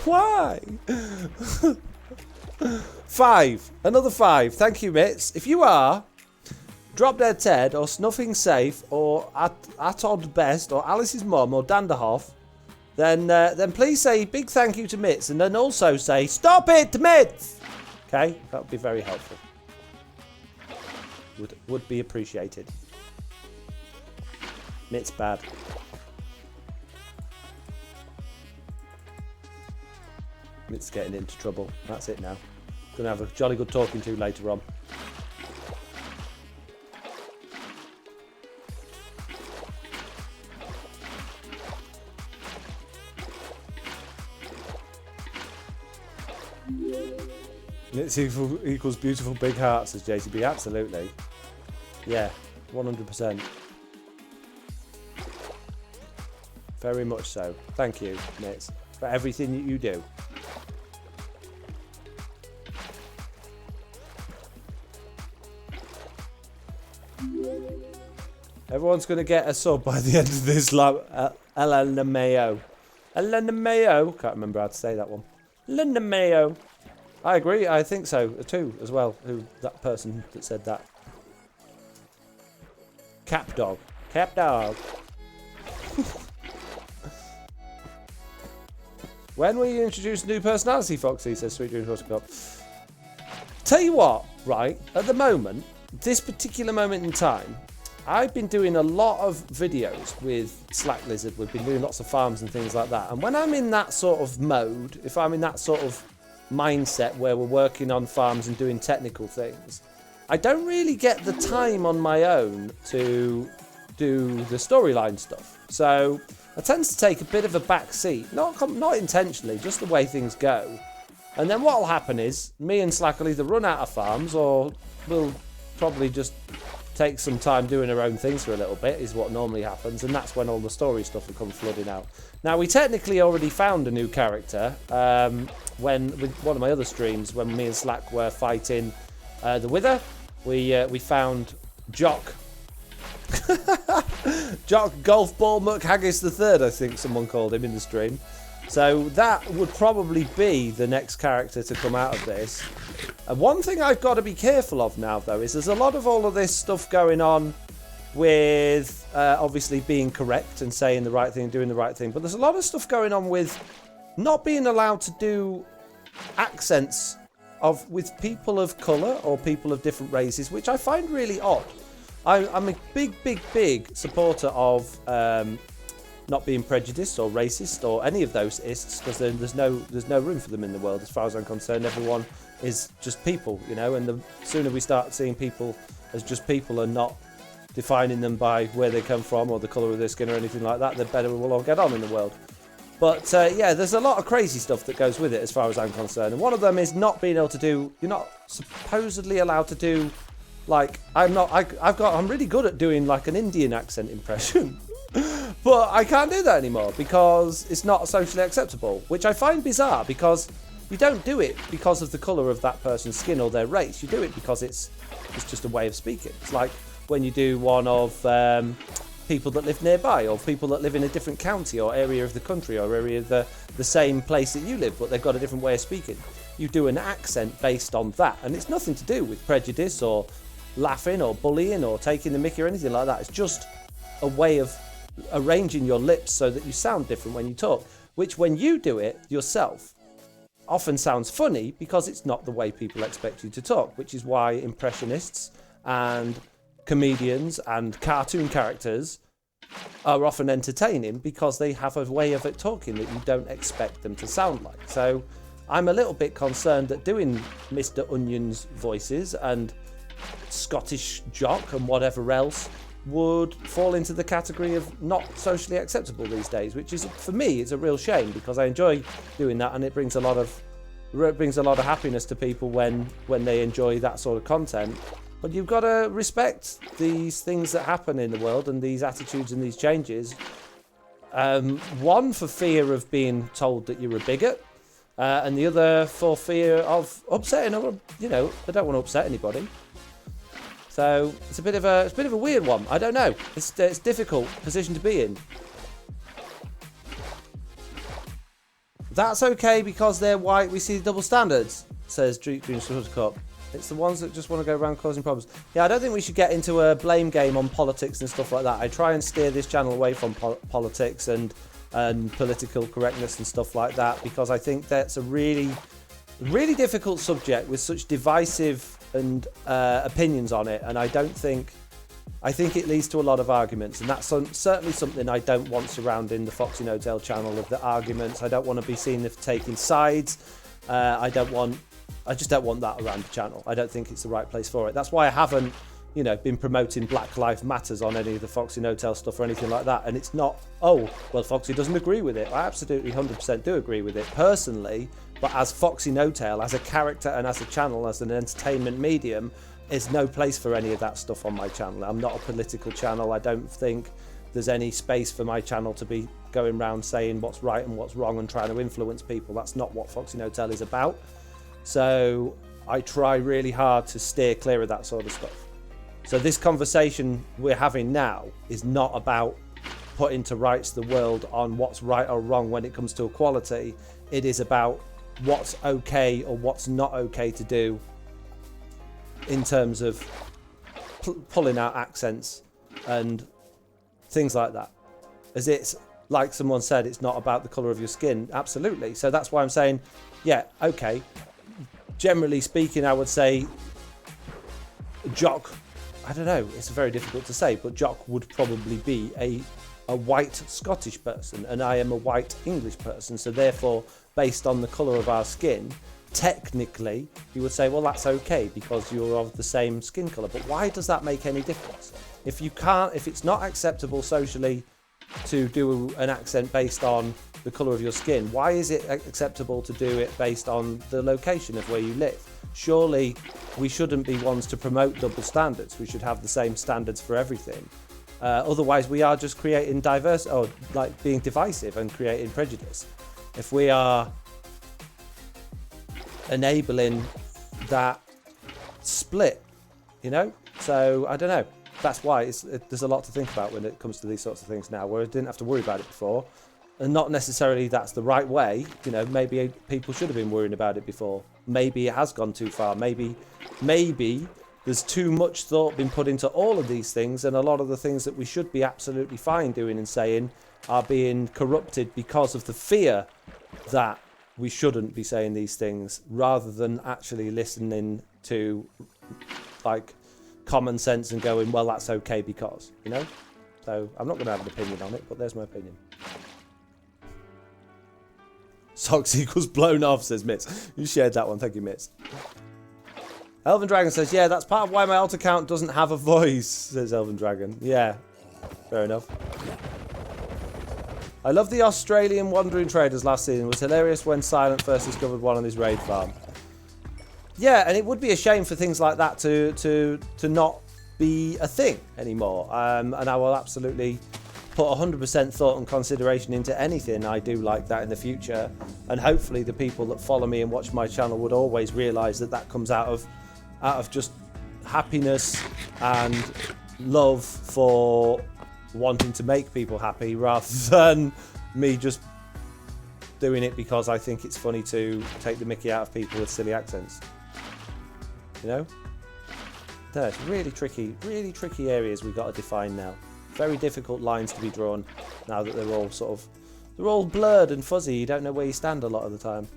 Why? 5. Another 5. Thank you, Mitz. If you are Drop Dead Ted or Snuffing Safe or Atod Best or Alice's Mum or Danderhoff, then please say big thank you to Mitz and then also say stop it, Mitz. Okay, that would be very helpful. Would be appreciated. Mitz bad. Mitz getting into trouble. That's it now. Gonna have a jolly good talking to later on. Mitz equals beautiful big heart, says JCB. Absolutely. Yeah. 100%. Very much so. Thank you, Nitz, for everything that you do. Everyone's going to get a sub by the end of this LMAO. LMAO. Can't remember how to say that one. LMAO. I agree. I think so too, as well. Who that person that said that? Cap dog. Cap dog. When will you introduce a new personality, Foxy? Says Sweet Dreams Buttercup. Tell you what, right? At the moment, this particular moment in time, I've been doing a lot of videos with Slack Lizard. We've been doing lots of farms and things like that. And when I'm in that sort of mode, if I'm in that sort of mindset where we're working on farms and doing technical things, I don't really get the time on my own to do the storyline stuff. So I tend to take a bit of a back seat, not intentionally, just the way things go. And then what'll happen is me and Slack will either run out of farms or we'll probably just take some time doing our own things for a little bit, is what normally happens, and that's when all the story stuff will come flooding out. Now, we technically already found a new character when with one of my other streams, when me and Slack were fighting the Wither. We found Jock. Jock Golf Ball McHaggis III, I think someone called him in the stream. So that would probably be the next character to come out of this. And one thing I've got to be careful of now, though, is there's a lot of all of this stuff going on with obviously being correct and saying the right thing, doing the right thing. But there's a lot of stuff going on with not being allowed to do accents with people of colour or people of different races, which I find really odd. I'm a big supporter of not being prejudiced or racist or any of those ists, because there's no room for them in the world as far as I'm concerned. Everyone is just people, you know, and the sooner we start seeing people as just people and not defining them by where they come from or the colour of their skin or anything like that, the better we'll all get on in the world. But yeah, there's a lot of crazy stuff that goes with it as far as I'm concerned, and one of them is not being able to do, you're not supposedly allowed to do, like, I'm really good at doing like an Indian accent impression. But I can't do that anymore because it's not socially acceptable, which I find bizarre, because you don't do it because of the colour of that person's skin or their race. You do it because it's just a way of speaking. It's like when you do one of people that live nearby, or people that live in a different county or area of the country or area of the same place that you live, but they've got a different way of speaking. You do an accent based on that, and it's nothing to do with prejudice or laughing or bullying or taking the mickey or anything like that. It's just a way of arranging your lips so that you sound different when you talk, which when you do it yourself often sounds funny because it's not the way people expect you to talk, which is why impressionists and comedians and cartoon characters are often entertaining, because they have a way of it talking that you don't expect them to sound like. So I'm a little bit concerned that doing Mr. Onion's voices and Scottish Jock and whatever else would fall into the category of not socially acceptable these days, which is, for me, it's a real shame, because I enjoy doing that and it brings a lot of happiness to people when they enjoy that sort of content. But you've got to respect these things that happen in the world and these attitudes and these changes. One, for fear of being told that you're a bigot, and the other for fear of upsetting, or, you know, I don't want to upset anybody. So it's a bit of a weird one. I don't know. It's a difficult position to be in. That's okay because they're white. We see the double standards, says Dream Cup. It's the ones that just want to go around causing problems. Yeah, I don't think we should get into a blame game on politics and stuff like that. I try and steer this channel away from politics and political correctness and stuff like that, because I think that's a really difficult subject with such divisive and opinions on it, and I think it leads to a lot of arguments, and that's certainly something I don't want surrounding the Foxy No Tail channel, of the arguments. I don't want to be seen as taking sides. I just don't want that around the channel. I don't think it's the right place for it. That's why I haven't, you know, been promoting Black Lives Matters on any of the Foxy No Tail stuff or anything like that. And it's not, oh, well, Foxy doesn't agree with it. I absolutely 100% do agree with it personally. But as Foxy No Tail, as a character and as a channel, as an entertainment medium, there's no place for any of that stuff on my channel. I'm not a political channel. I don't think there's any space for my channel to be going around saying what's right and what's wrong and trying to influence people. That's not what Foxy No Tell is about. So I try really hard to steer clear of that sort of stuff. So this conversation we're having now is not about putting to rights the world on what's right or wrong when it comes to equality. It is about what's okay or what's not okay to do in terms of pulling out accents and things like that. As it's like someone said, it's not about the colour of your skin. Absolutely. So that's why I'm saying, yeah, okay. Generally speaking, I would say Jock, I don't know, it's very difficult to say, but Jock would probably be a white Scottish person, and I am a white English person. So therefore, based on the colour of our skin, technically, you would say, well, that's okay because you're of the same skin colour. But why does that make any difference? If it's not acceptable socially to do an accent based on the colour of your skin, why is it acceptable to do it based on the location of where you live? Surely we shouldn't be ones to promote double standards. We should have the same standards for everything. Otherwise, we are just creating being divisive and creating prejudice. If we are enabling that split, so I don't know. That's why there's a lot to think about when it comes to these sorts of things now, where I didn't have to worry about it before, and not necessarily that's the right way. Maybe people should have been worrying about it before. Maybe it has gone too far. Maybe there's too much thought been put into all of these things, and a lot of the things that we should be absolutely fine doing and saying are being corrupted because of the fear that we shouldn't be saying these things, rather than actually listening to common sense and going, well, that's okay because, So I'm not going to have an opinion on it, but there's my opinion. Socks equals blown off, says Mitz. You shared that one. Thank you, Mitz. Elven Dragon says, yeah, that's part of why my alt account doesn't have a voice, says Elven Dragon. Yeah, fair enough. I love the Australian wandering traders last season. It was hilarious when Silent first discovered one on his raid farm. Yeah, and it would be a shame for things like that to not be a thing anymore. And I will absolutely put 100% thought and consideration into anything I do like that in the future. And hopefully the people that follow me and watch my channel would always realise that comes out of just happiness and love for wanting to make people happy, rather than me just doing it because I think it's funny to take the mickey out of people with silly accents. There's really tricky areas we've got to define now. Very difficult lines to be drawn now that they're all blurred and fuzzy. You don't know where you stand a lot of the time.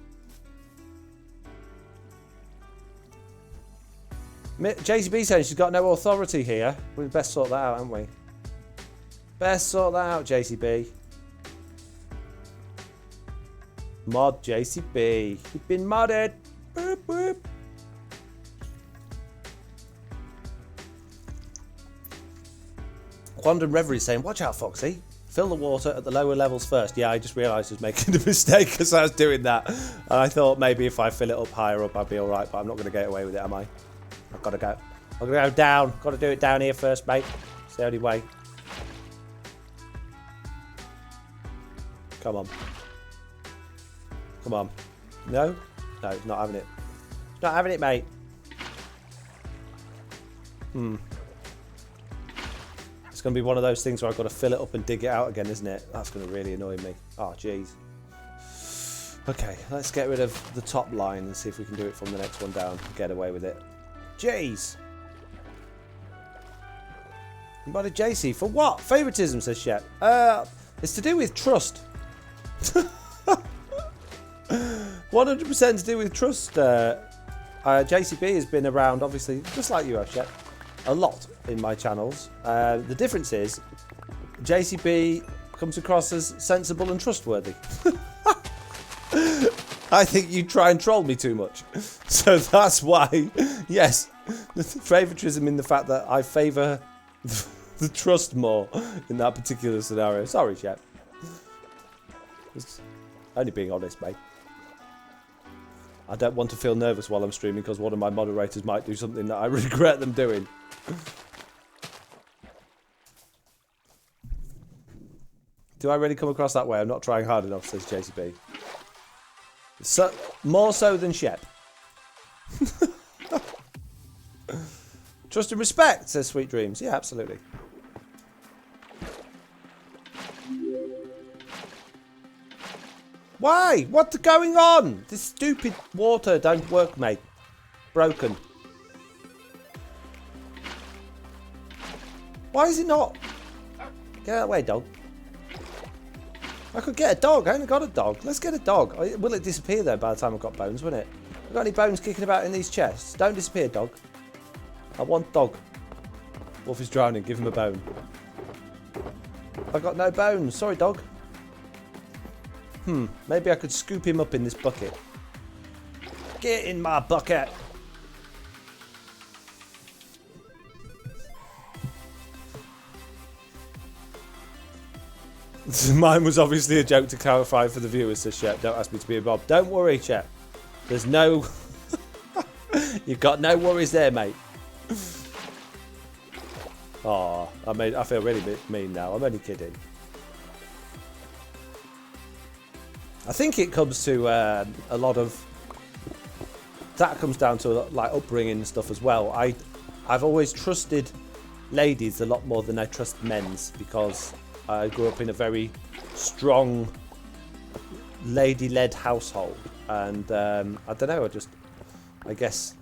JCB saying she's got no authority here. We'd best sort that out, haven't we? Best sort that out, JCB. Mod JCB. You've been modded. Boop, boop. Quantum Reverie is saying, watch out, Foxy. Fill the water at the lower levels first. Yeah, I just realised I was making a mistake as I was doing that. And I thought maybe if I fill it up higher up, I'd be alright, but I'm not going to get away with it, am I? I've got to go. I've got to go down. Got to do it down here first, mate. It's the only way. Come on. Come on. No? No, not having it. Not having it, mate. It's going to be one of those things where I've got to fill it up and dig it out again, isn't it? That's going to really annoy me. Oh, jeez. Okay, let's get rid of the top line and see if we can do it from the next one down. Get away with it. Jeez. Embodied JC. For what? Favoritism, says Shep. It's to do with trust. 100% to do with trust. JCB has been around, obviously, just like you have, Shep, a lot in my channels. The difference is JCB comes across as sensible and trustworthy. I think you try and troll me too much. So that's why, yes, the favoritism in the fact that I favour the trust more in that particular scenario. Sorry, Shep. Just only being honest, mate. I don't want to feel nervous while I'm streaming because one of my moderators might do something that I regret them doing. Do I really come across that way? I'm not trying hard enough, says JCB. So, more so than Shep. Trust and respect, says Sweet Dreams. Yeah, absolutely. Why? What's going on? This stupid water don't work, mate. Broken. Why is it not? Get out of the way, dog. I could get a dog. I only got a dog. Let's get a dog. Will it disappear, though, by the time I've got bones, won't it? I've got any bones kicking about in these chests? Don't disappear, dog. I want dog. Wolf is drowning. Give him a bone. I've got no bones. Sorry, dog. Maybe I could scoop him up in this bucket. Get in my bucket. Mine was obviously a joke to clarify for the viewers, says Shep. Don't ask me to be a Bob. Don't worry, Shep. There's no... You've got no worries there, mate. Oh, I feel really mean now. I'm only kidding. I think it comes to a lot of... That comes down to like upbringing and stuff as well. I've always trusted ladies a lot more than I trust men's because I grew up in a very strong lady-led household. And I don't know, I guess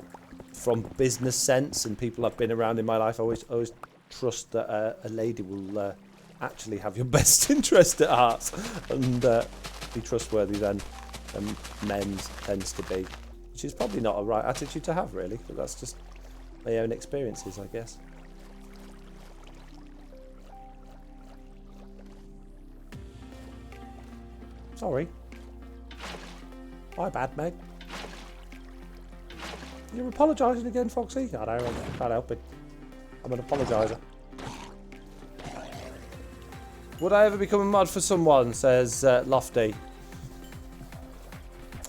from business sense and people I've been around in my life, I always trust that a lady will actually have your best interest at heart and be trustworthy than men's tends to be, which is probably not a right attitude to have, really, but that's just my own experiences, I guess. Sorry. My bad, mate. You're apologising again, Foxy? I know, I can't help it. I'm an apologiser. Would I ever become a mod for someone, says Lofty.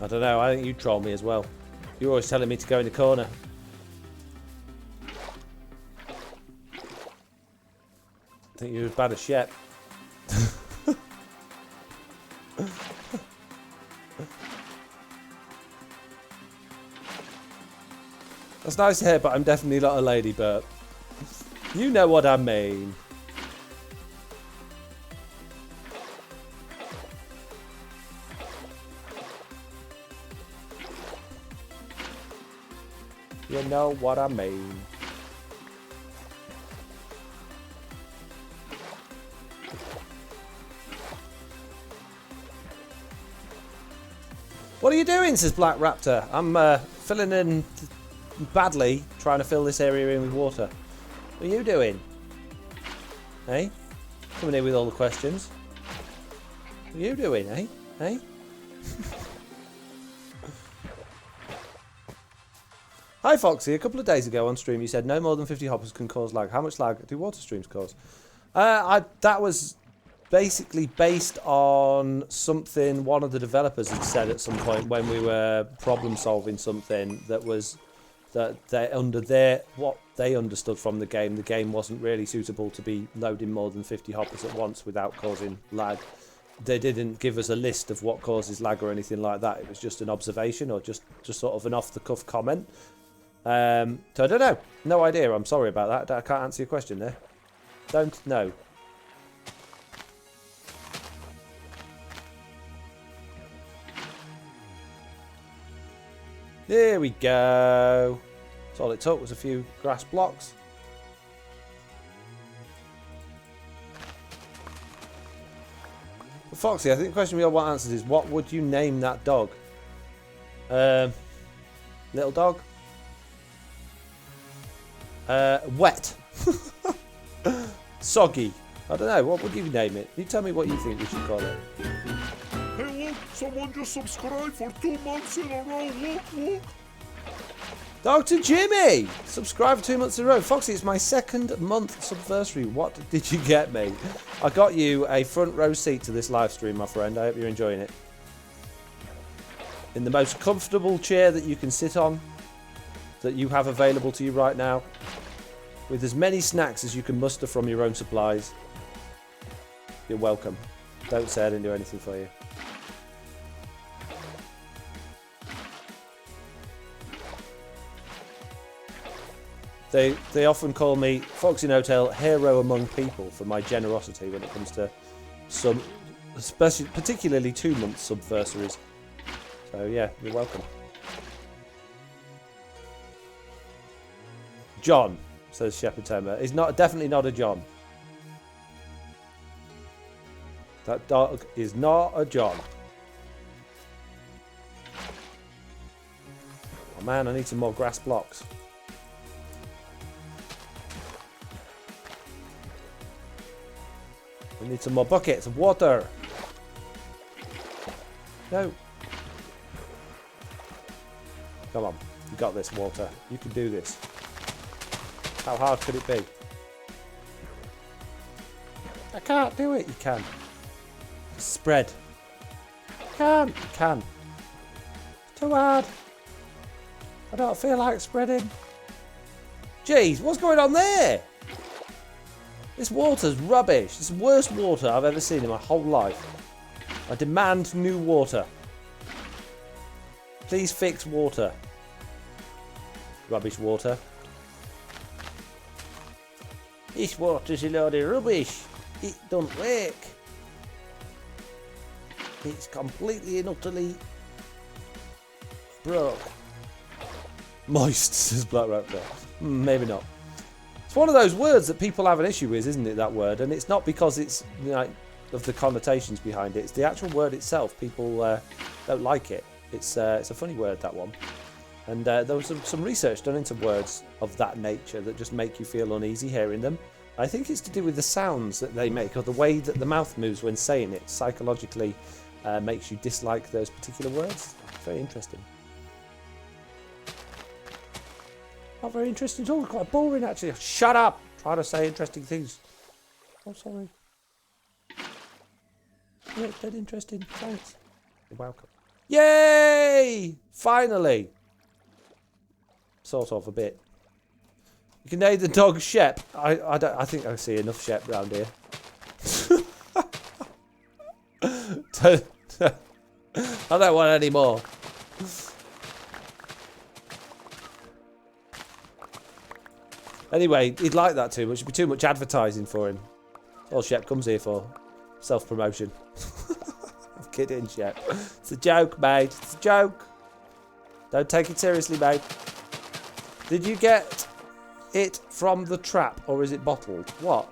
I don't know, I think you troll me as well. You're always telling me to go in the corner. I think you're as bad as Shep. That's nice to hear, but I'm definitely not a lady, Bert. You know what I mean. You know what I mean. What are you doing, says Black Raptor. I'm filling in badly, trying to fill this area in with water. What are you doing? Hey? Coming in with all the questions. What are you doing, eh? Hey? Hi Foxy, a couple of days ago on stream you said no more than 50 hoppers can cause lag. How much lag do water streams cause? That was basically based on something one of the developers had said at some point when we were problem solving something that was that what they understood from the game wasn't really suitable to be loading more than 50 hoppers at once without causing lag. They didn't give us a list of what causes lag or anything like that. It was just an observation or just sort of an off-the-cuff comment. So I don't know. No idea. I'm sorry about that. I can't answer your question there. Don't know. There we go. That's all it took was a few grass blocks. But Foxy, I think the question we all want answered is, what would you name that dog? Little dog? Wet. Soggy. I don't know. What would you name it? You tell me what you think we should call it. Hey, look, someone just subscribed for 2 months in a row. Look. Dr. Jimmy! Subscribe for 2 months in a row. Foxy, it's my 2nd month subversary. What did you get me? I got you a front row seat to this live stream, my friend. I hope you're enjoying it. in the most comfortable chair that you can sit on, that you have available to you right now, with as many snacks as you can muster from your own supplies. You're welcome. Don't say I didn't do anything for you. They often call me Foxy No-Tail hero among people for my generosity when it comes to some, especially particularly 2-month subversaries. So yeah, you're welcome. John, says Shepherd Tamer, is definitely not a John. That dog is not a John. Oh man, I need some more grass blocks. We need some more buckets of water. No. Come on. You got this, water. You can do this. How hard could it be? I can't do it. You can. Spread. You can. It's too hard. I don't feel like spreading. Jeez, what's going on there? This water's rubbish. It's the worst water I've ever seen in my whole life. I demand new water. Please fix water. Rubbish water. This water's a load of rubbish. It don't work. It's completely and utterly broke. Moist, says Black Raptor. Maybe not. It's one of those words that people have an issue with, isn't it, that word? And it's not because it's, you know, of the connotations behind it. It's the actual word itself. People don't like it. It's a funny word, that one. And there was some research done into words of that nature that just make you feel uneasy hearing them. I think it's to do with the sounds that they make, or the way that the mouth moves when saying it psychologically makes you dislike those particular words. Very interesting. Not very interesting at all. Quite boring, actually. Shut up! Trying to say interesting things. Oh, sorry. Yeah, dead interesting. Thanks. You're welcome. Yay! Finally! Sort of, a bit. You can name the dog Shep. I think I see enough Shep around here. I don't want any more. Anyway, he'd like that too much. It'd be too much advertising for him. That's all Shep comes here for. Self-promotion. I'm kidding, Shep. It's a joke, mate. It's a joke. Don't take it seriously, mate. Did you get it from the trap, or is it bottled? What?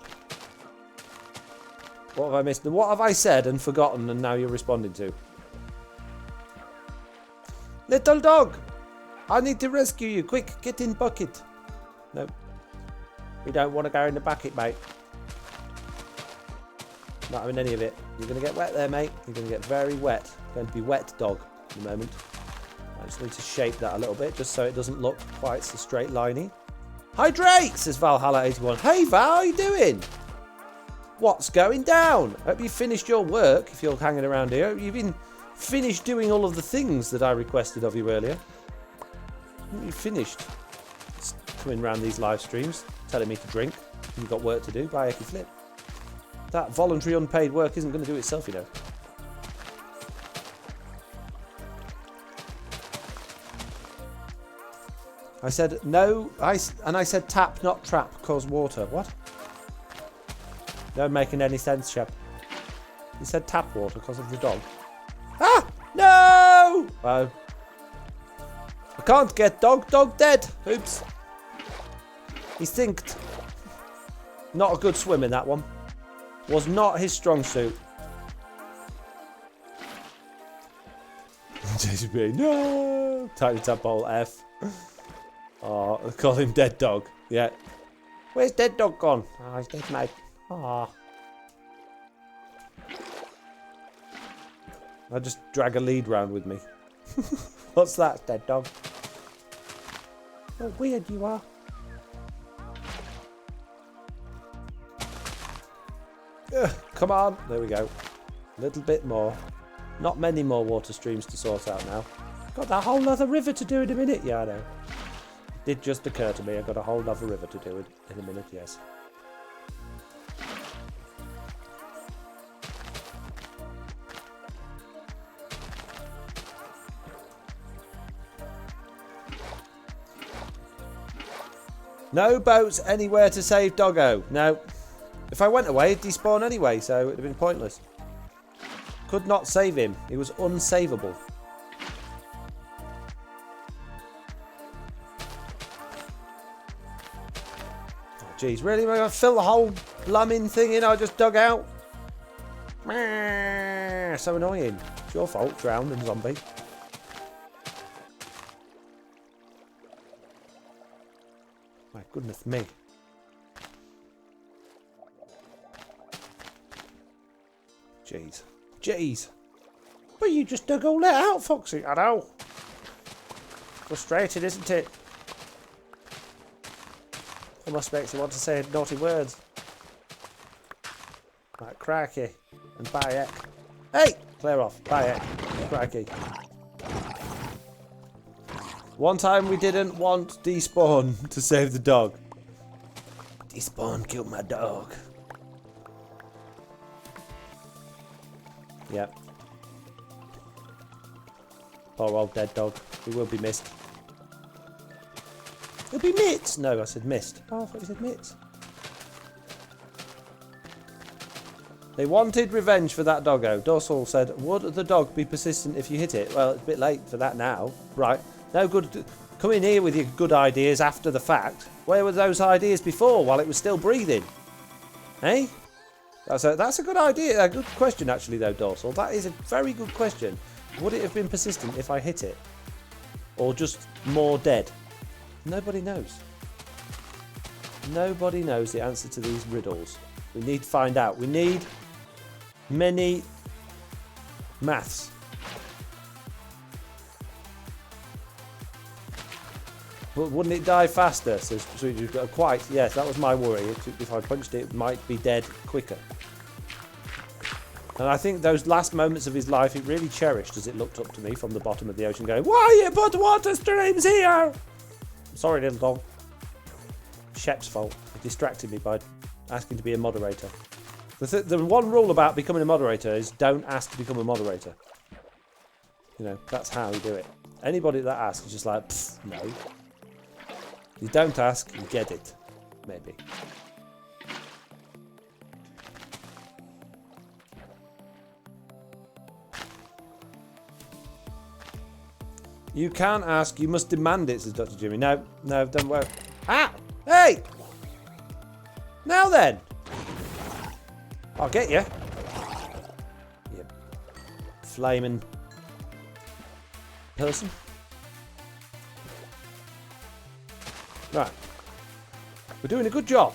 What have I missed? What have I said and forgotten and now you're responding to? Little dog! I need to rescue you. Quick, get in bucket. Nope. We don't want to go in the bucket, mate. Not having any of it. You're going to get wet there, mate. You're going to get very wet. Going to be wet dog in a moment. I just need to shape that a little bit just so it doesn't look quite so straight liney. Hydrate, says Valhalla81. Hey Val, how you doing? What's going down? Hope you finished your work if you're hanging around here. Hope you've been finished doing all of the things that I requested of you earlier. You finished coming around these live streams, telling me to drink. You've got work to do. Bye, Ecky Flip. That voluntary unpaid work isn't going to do itself, you know. I said no, I said tap, not trap, cause water. What? Don't making any sense, Shep. You said tap water because of the dog. Ah! No! Oh. I can't get dog. Dog dead. Oops. He sinked. Not a good swim in that one. Was not his strong suit. JCB, no! Tiny Tadpole F. Oh, I call him Dead Dog. Yeah. Where's Dead Dog gone? Oh, he's dead, mate. Ah. I just drag a lead round with me. What's that, Dead Dog? Oh, weird you are. Come on. There we go. A little bit more. Not many more water streams to sort out now. Got that whole other river to do in a minute. Yeah, I know. It did just occur to me. I've got a whole other river to do in a minute, yes. No boats anywhere to save Doggo. No. If I went away, he'd despawn anyway, so it would have been pointless. Could not save him. He was unsavable. Oh, jeez, really? Am I going to fill the whole blooming thing in I just dug out? So annoying. It's your fault, drowned and zombie. My goodness me. Jeez. Jeez. But you just dug all that out, Foxy. I know. Frustrated, isn't it? I must make you want to say naughty words. Like cracky and bayek. Hey! Clear off. Bayek. Cracky. One time we didn't want despawn to save the dog. Despawn killed my dog. Yep. Poor old dead dog. He will be missed. He'll be mitts! No, I said missed. Oh, I thought you said mitts. They wanted revenge for that doggo. Dorsal said, would the dog be persistent if you hit it? Well, it's a bit late for that now. Right. No good. Come in here with your good ideas after the fact. Where were those ideas before, while it was still breathing? Eh? That's a good idea. A good question, actually, though, Dorsal. That is a very good question. Would it have been persistent if I hit it? Or just more dead? Nobody knows. Nobody knows the answer to these riddles. We need to find out. We need many maths. But wouldn't it die faster? So you've got quite. Yes, that was my worry. If I punched it, it might be dead quicker. And I think those last moments of his life, he really cherished as it looked up to me from the bottom of the ocean, going, "Why you put water streams here?" Sorry, little dog. Shep's fault. He distracted me by asking to be a moderator. The one rule about becoming a moderator is don't ask to become a moderator. You know, that's how you do it. Anybody that asks is just like, no. You don't ask, you get it. Maybe. You can't ask, you must demand it, says Dr. Jimmy. No, don't worry. Ah! Hey! Now then! I'll get you. You flaming person. Right. We're doing a good job.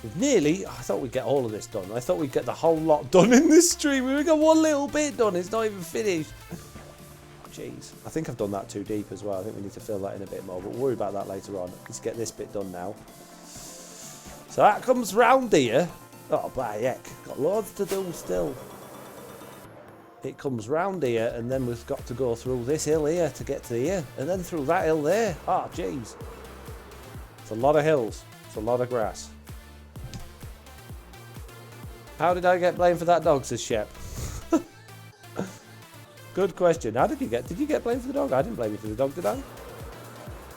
We've nearly... I thought we'd get all of this done. I thought we'd get the whole lot done in this stream. We've got one little bit done. It's not even finished. Jeez. I think I've done that too deep as well. I think we need to fill that in a bit more. But we'll worry about that later on. Let's get this bit done now. So that comes round here. Oh, by heck. Got loads to do still. It comes round here, and then we've got to go through this hill here to get to here, and then through that hill there. Oh, jeez. It's a lot of hills. It's a lot of grass. How did I get blamed for that dog, says Shep. Good question. How did you get blamed for the dog? I didn't blame you for the dog, did I?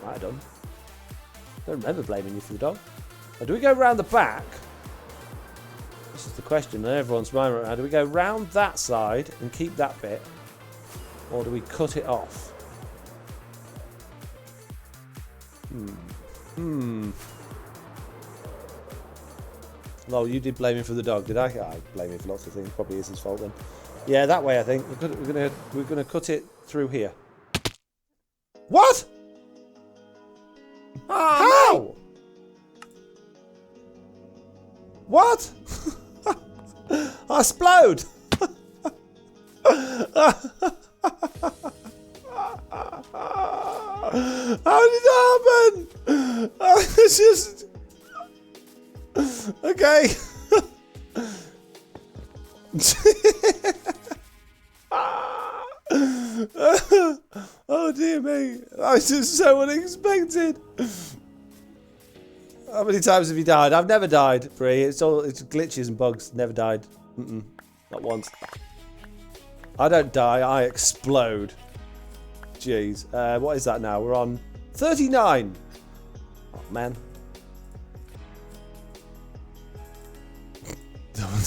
Might have done. I don't remember blaming you for the dog. Now, do we go round the back? This is the question, and everyone's mind right now. Do we go round that side and keep that bit, or do we cut it off? Lol, you did blame him for the dog, did I? I blame him for lots of things. Probably is his fault then. Yeah, that way I think we're gonna cut it through here. What? How? What? I explode. How did it happen? It's just okay. dear me. That was just so unexpected. How many times have you died? I've never died, Bree. It's glitches and bugs. Never died. Not once. I don't die, I explode. Jeez. What is that now? We're on 39. Oh, man.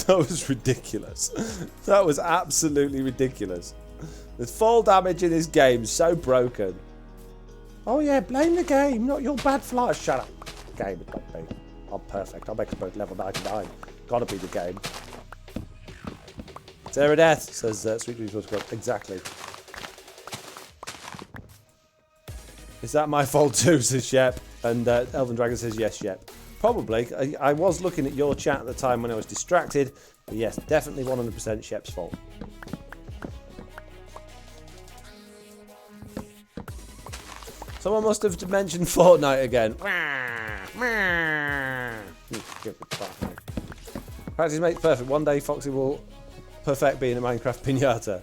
That was ridiculous. That was absolutely ridiculous. The fall damage in this game is so broken. Oh yeah, blame the game, not your bad fly. Shut up. Game, it got me. I'm perfect. I'll explode level 99. Gotta be the game. Sarah Death says Sweet Dreams was good. Exactly. Is that my fault too, says Shep. And Elven Dragon says yes, Shep. Probably. I was looking at your chat at the time when I was distracted. But yes, definitely 100% Shep's fault. Someone must have mentioned Fortnite again. Practice makes perfect. One day Foxy will perfect being a Minecraft pinata.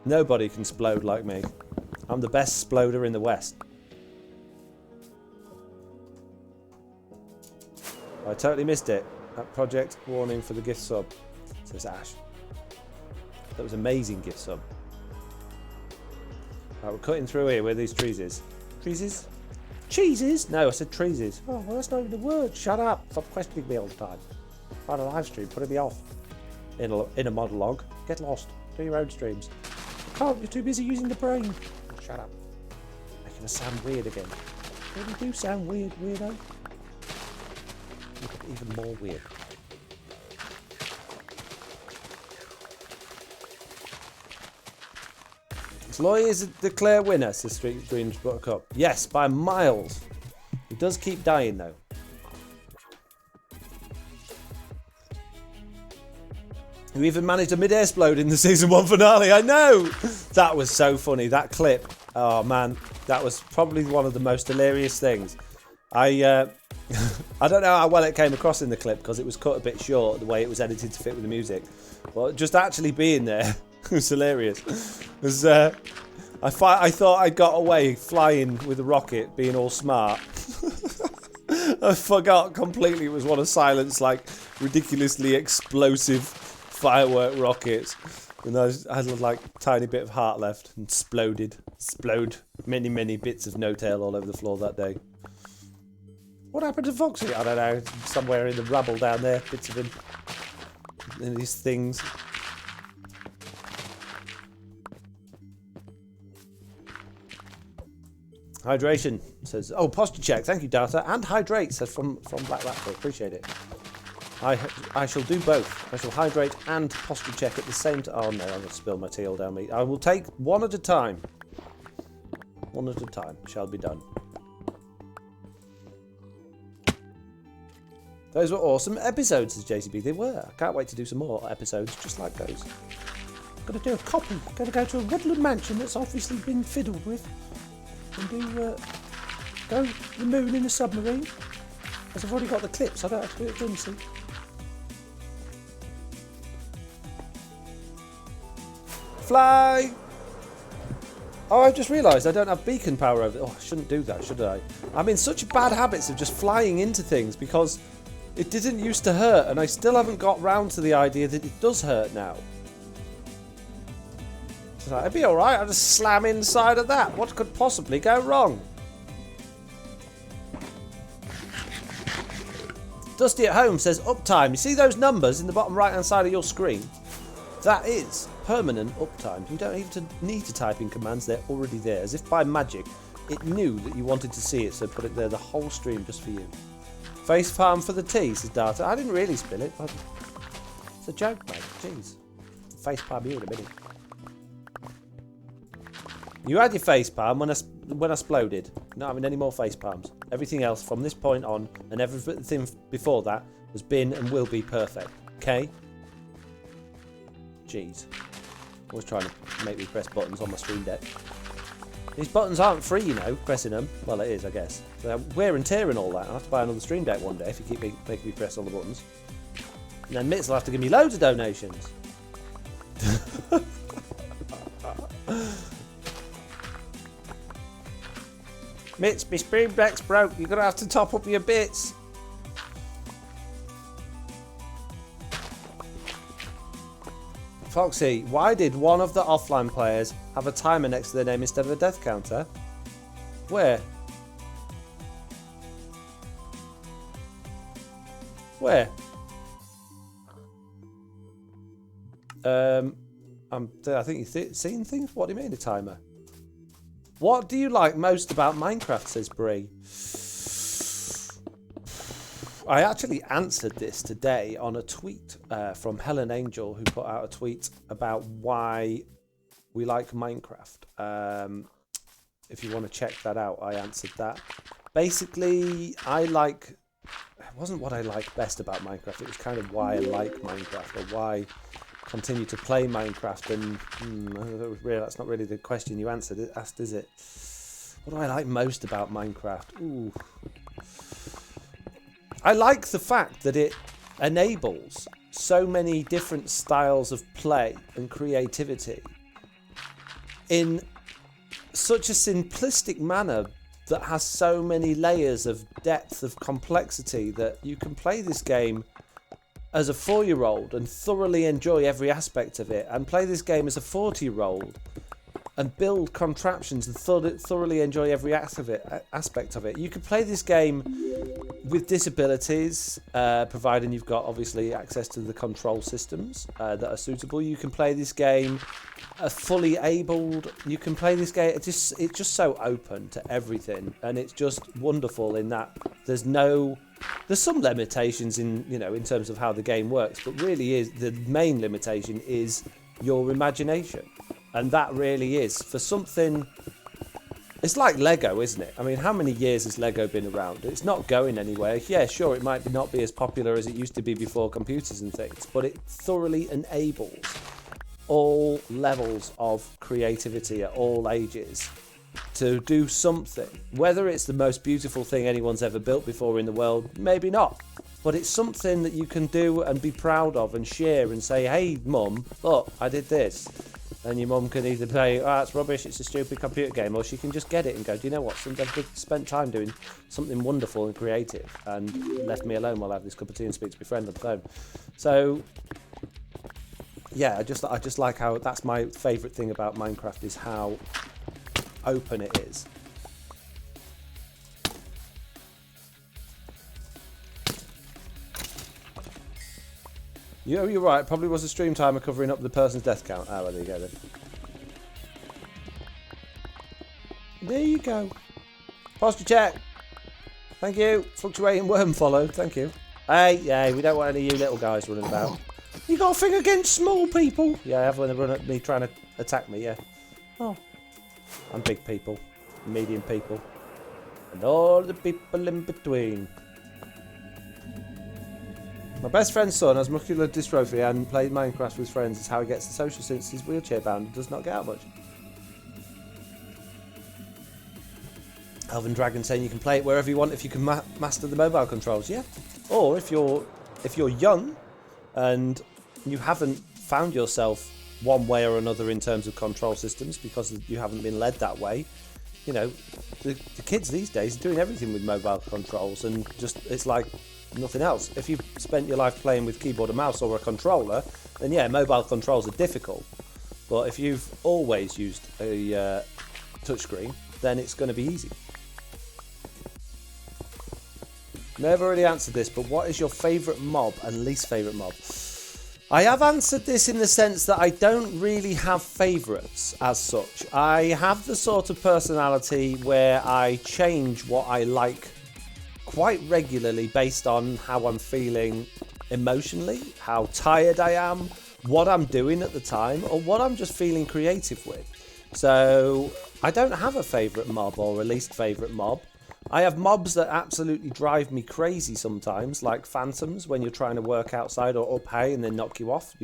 Nobody can splode like me. I'm the best sploder in the West. I totally missed it. That project warning for the gift sub, says Ash. That was amazing gift sub. Right, we're cutting through here where these trees is. Treeses? Cheeses? No, I said treeses. Oh, well, that's not even a word. Shut up. Stop questioning me all the time. Find a live stream, putting me off. In a monologue. Get lost. Do your own streams. Can't, you're too busy using the brain. Shut up. Making us sound weird again. Really do sound weird, weirdo. Even more weird. Sloy is the clear winner, says Street Dreams Buttercup. Yes, by miles. He does keep dying though. You even managed a mid-air explode in the season 1 finale. I know! That was so funny. That clip. Oh man, that was probably one of the most hilarious things. I don't know how well it came across in the clip because it was cut a bit short the way it was edited to fit with the music. But just actually being there was hilarious. It was, I thought I got away flying with a rocket, being all smart. I forgot completely it was one of Silent's like ridiculously explosive firework rockets. And I had a like tiny bit of heart left and exploded. Explode many bits of no-tail all over the floor that day. What happened to Foxy? I don't know. Somewhere in the rubble down there. Bits of him. And these things. Hydration says, oh, posture check. Thank you, Data. And hydrate says from Black Raptor. Appreciate it. I shall do both. I shall hydrate and posture check at the same time. Oh no, I'm going to spill my tea all down me. I will take one at a time. One at a time. Shall be done. Those were awesome episodes, says JCB. They were. I can't wait to do some more episodes just like those. Got to do a copy. Got to go to a woodland mansion that's obviously been fiddled with. And do go the moon in a submarine. Because I've already got the clips. I don't have to do it again, see. Fly! Oh, I've just realised I don't have beacon power over. Oh, I shouldn't do that, should I? I'm in such bad habits of just flying into things because it didn't used to hurt, and I still haven't got round to the idea that it does hurt now. So it'd be alright, I'll just slam inside of that. What could possibly go wrong? Dusty at Home says uptime. You see those numbers in the bottom right hand side of your screen? That is permanent uptime. You don't even need to type in commands, they're already there. As if by magic, it knew that you wanted to see it, so put it there the whole stream just for you. Face palm for the tea, says Data. I didn't really spill it. It's a joke, mate. Jeez. Face palm you in a minute. You had your face palm when I exploded. Not having any more face palms. Everything else from this point on and everything before that has been and will be perfect. Okay? Jeez. Always trying to make me press buttons on my Stream Deck. These buttons aren't free, you know, pressing them. Well, it is, I guess. So wear and tear and all that. I'll have to buy another Stream Deck one day if you keep making me press all the buttons. And then Mitz will have to give me loads of donations. Mitz, my spoon back's broke. You're going to have to top up your bits. Foxy, why did one of the offline players have a timer next to their name instead of a death counter? Where? Where? I think you've seen things. What do you mean a timer? What do you like most about Minecraft, says Bree. I actually answered this today on a tweet from Helen Angel, who put out a tweet about why we like Minecraft. If you want to check that out, I answered that. Basically, it wasn't what I like best about Minecraft, it was kind of why I like Minecraft, or why I continue to play Minecraft, and that's not really the question you asked, is it? What do I like most about Minecraft? Ooh. I like the fact that it enables so many different styles of play and creativity in such a simplistic manner that has so many layers of depth of complexity that you can play this game as a 4-year-old and thoroughly enjoy every aspect of it, and play this game as a 40-year-old and build contraptions and thoroughly enjoy every aspect of it. You can play this game with disabilities, providing you've got obviously access to the control systems that are suitable. You can play this game fully abled. You can play this game. It's just so open to everything, and it's just wonderful in that there's some limitations in terms of how the game works, but really is the main limitation is your imagination. And that really is, for something, it's like Lego, isn't it? I mean, how many years has Lego been around? It's not going anywhere. Yeah, sure, it might not be as popular as it used to be before computers and things, but it thoroughly enables all levels of creativity at all ages to do something. Whether it's the most beautiful thing anyone's ever built before in the world, maybe not. But it's something that you can do and be proud of and share and say, hey, Mum, look, I did this. And your mum can either say, oh, it's rubbish, it's a stupid computer game, or she can just get it and go, do you know what, I've spent time doing something wonderful and creative and left me alone while I have this cup of tea and speak to my friend on the phone. So, yeah, I just like how, that's my favourite thing about Minecraft, is how open it is. You're right, probably was a stream timer covering up the person's death count. Ah, well, there you go then. There you go. Posture check. Thank you. Fluctuating worm followed. Thank you. Hey, we don't want any of you little guys running about. You got a thing against small people? Yeah, I have when they run at me trying to attack me, yeah. Oh. I'm big people, medium people, and all the people in between. My best friend's son has muscular dystrophy and played Minecraft with friends. It's how he gets the social since he's wheelchair bound and does not get out much. Elven Dragon saying you can play it wherever you want if you can master the mobile controls. Yeah. Or if you're young and you haven't found yourself one way or another in terms of control systems because you haven't been led that way, you know, the kids these days are doing everything with mobile controls, and just it's like nothing else. If you've spent your life playing with keyboard and mouse or a controller, then yeah, mobile controls are difficult. But if you've always used a touchscreen, then it's going to be easy. May have already answered this, but what is your favourite mob and least favourite mob? I have answered this in the sense that I don't really have favourites as such. I have the sort of personality where I change what I like quite regularly based on how I'm feeling emotionally, how tired I am, what I'm doing at the time, or what I'm just feeling creative with. So I don't have a favourite mob or a least favourite mob. I have mobs that absolutely drive me crazy sometimes, like phantoms when you're trying to work outside or up high and they knock you off.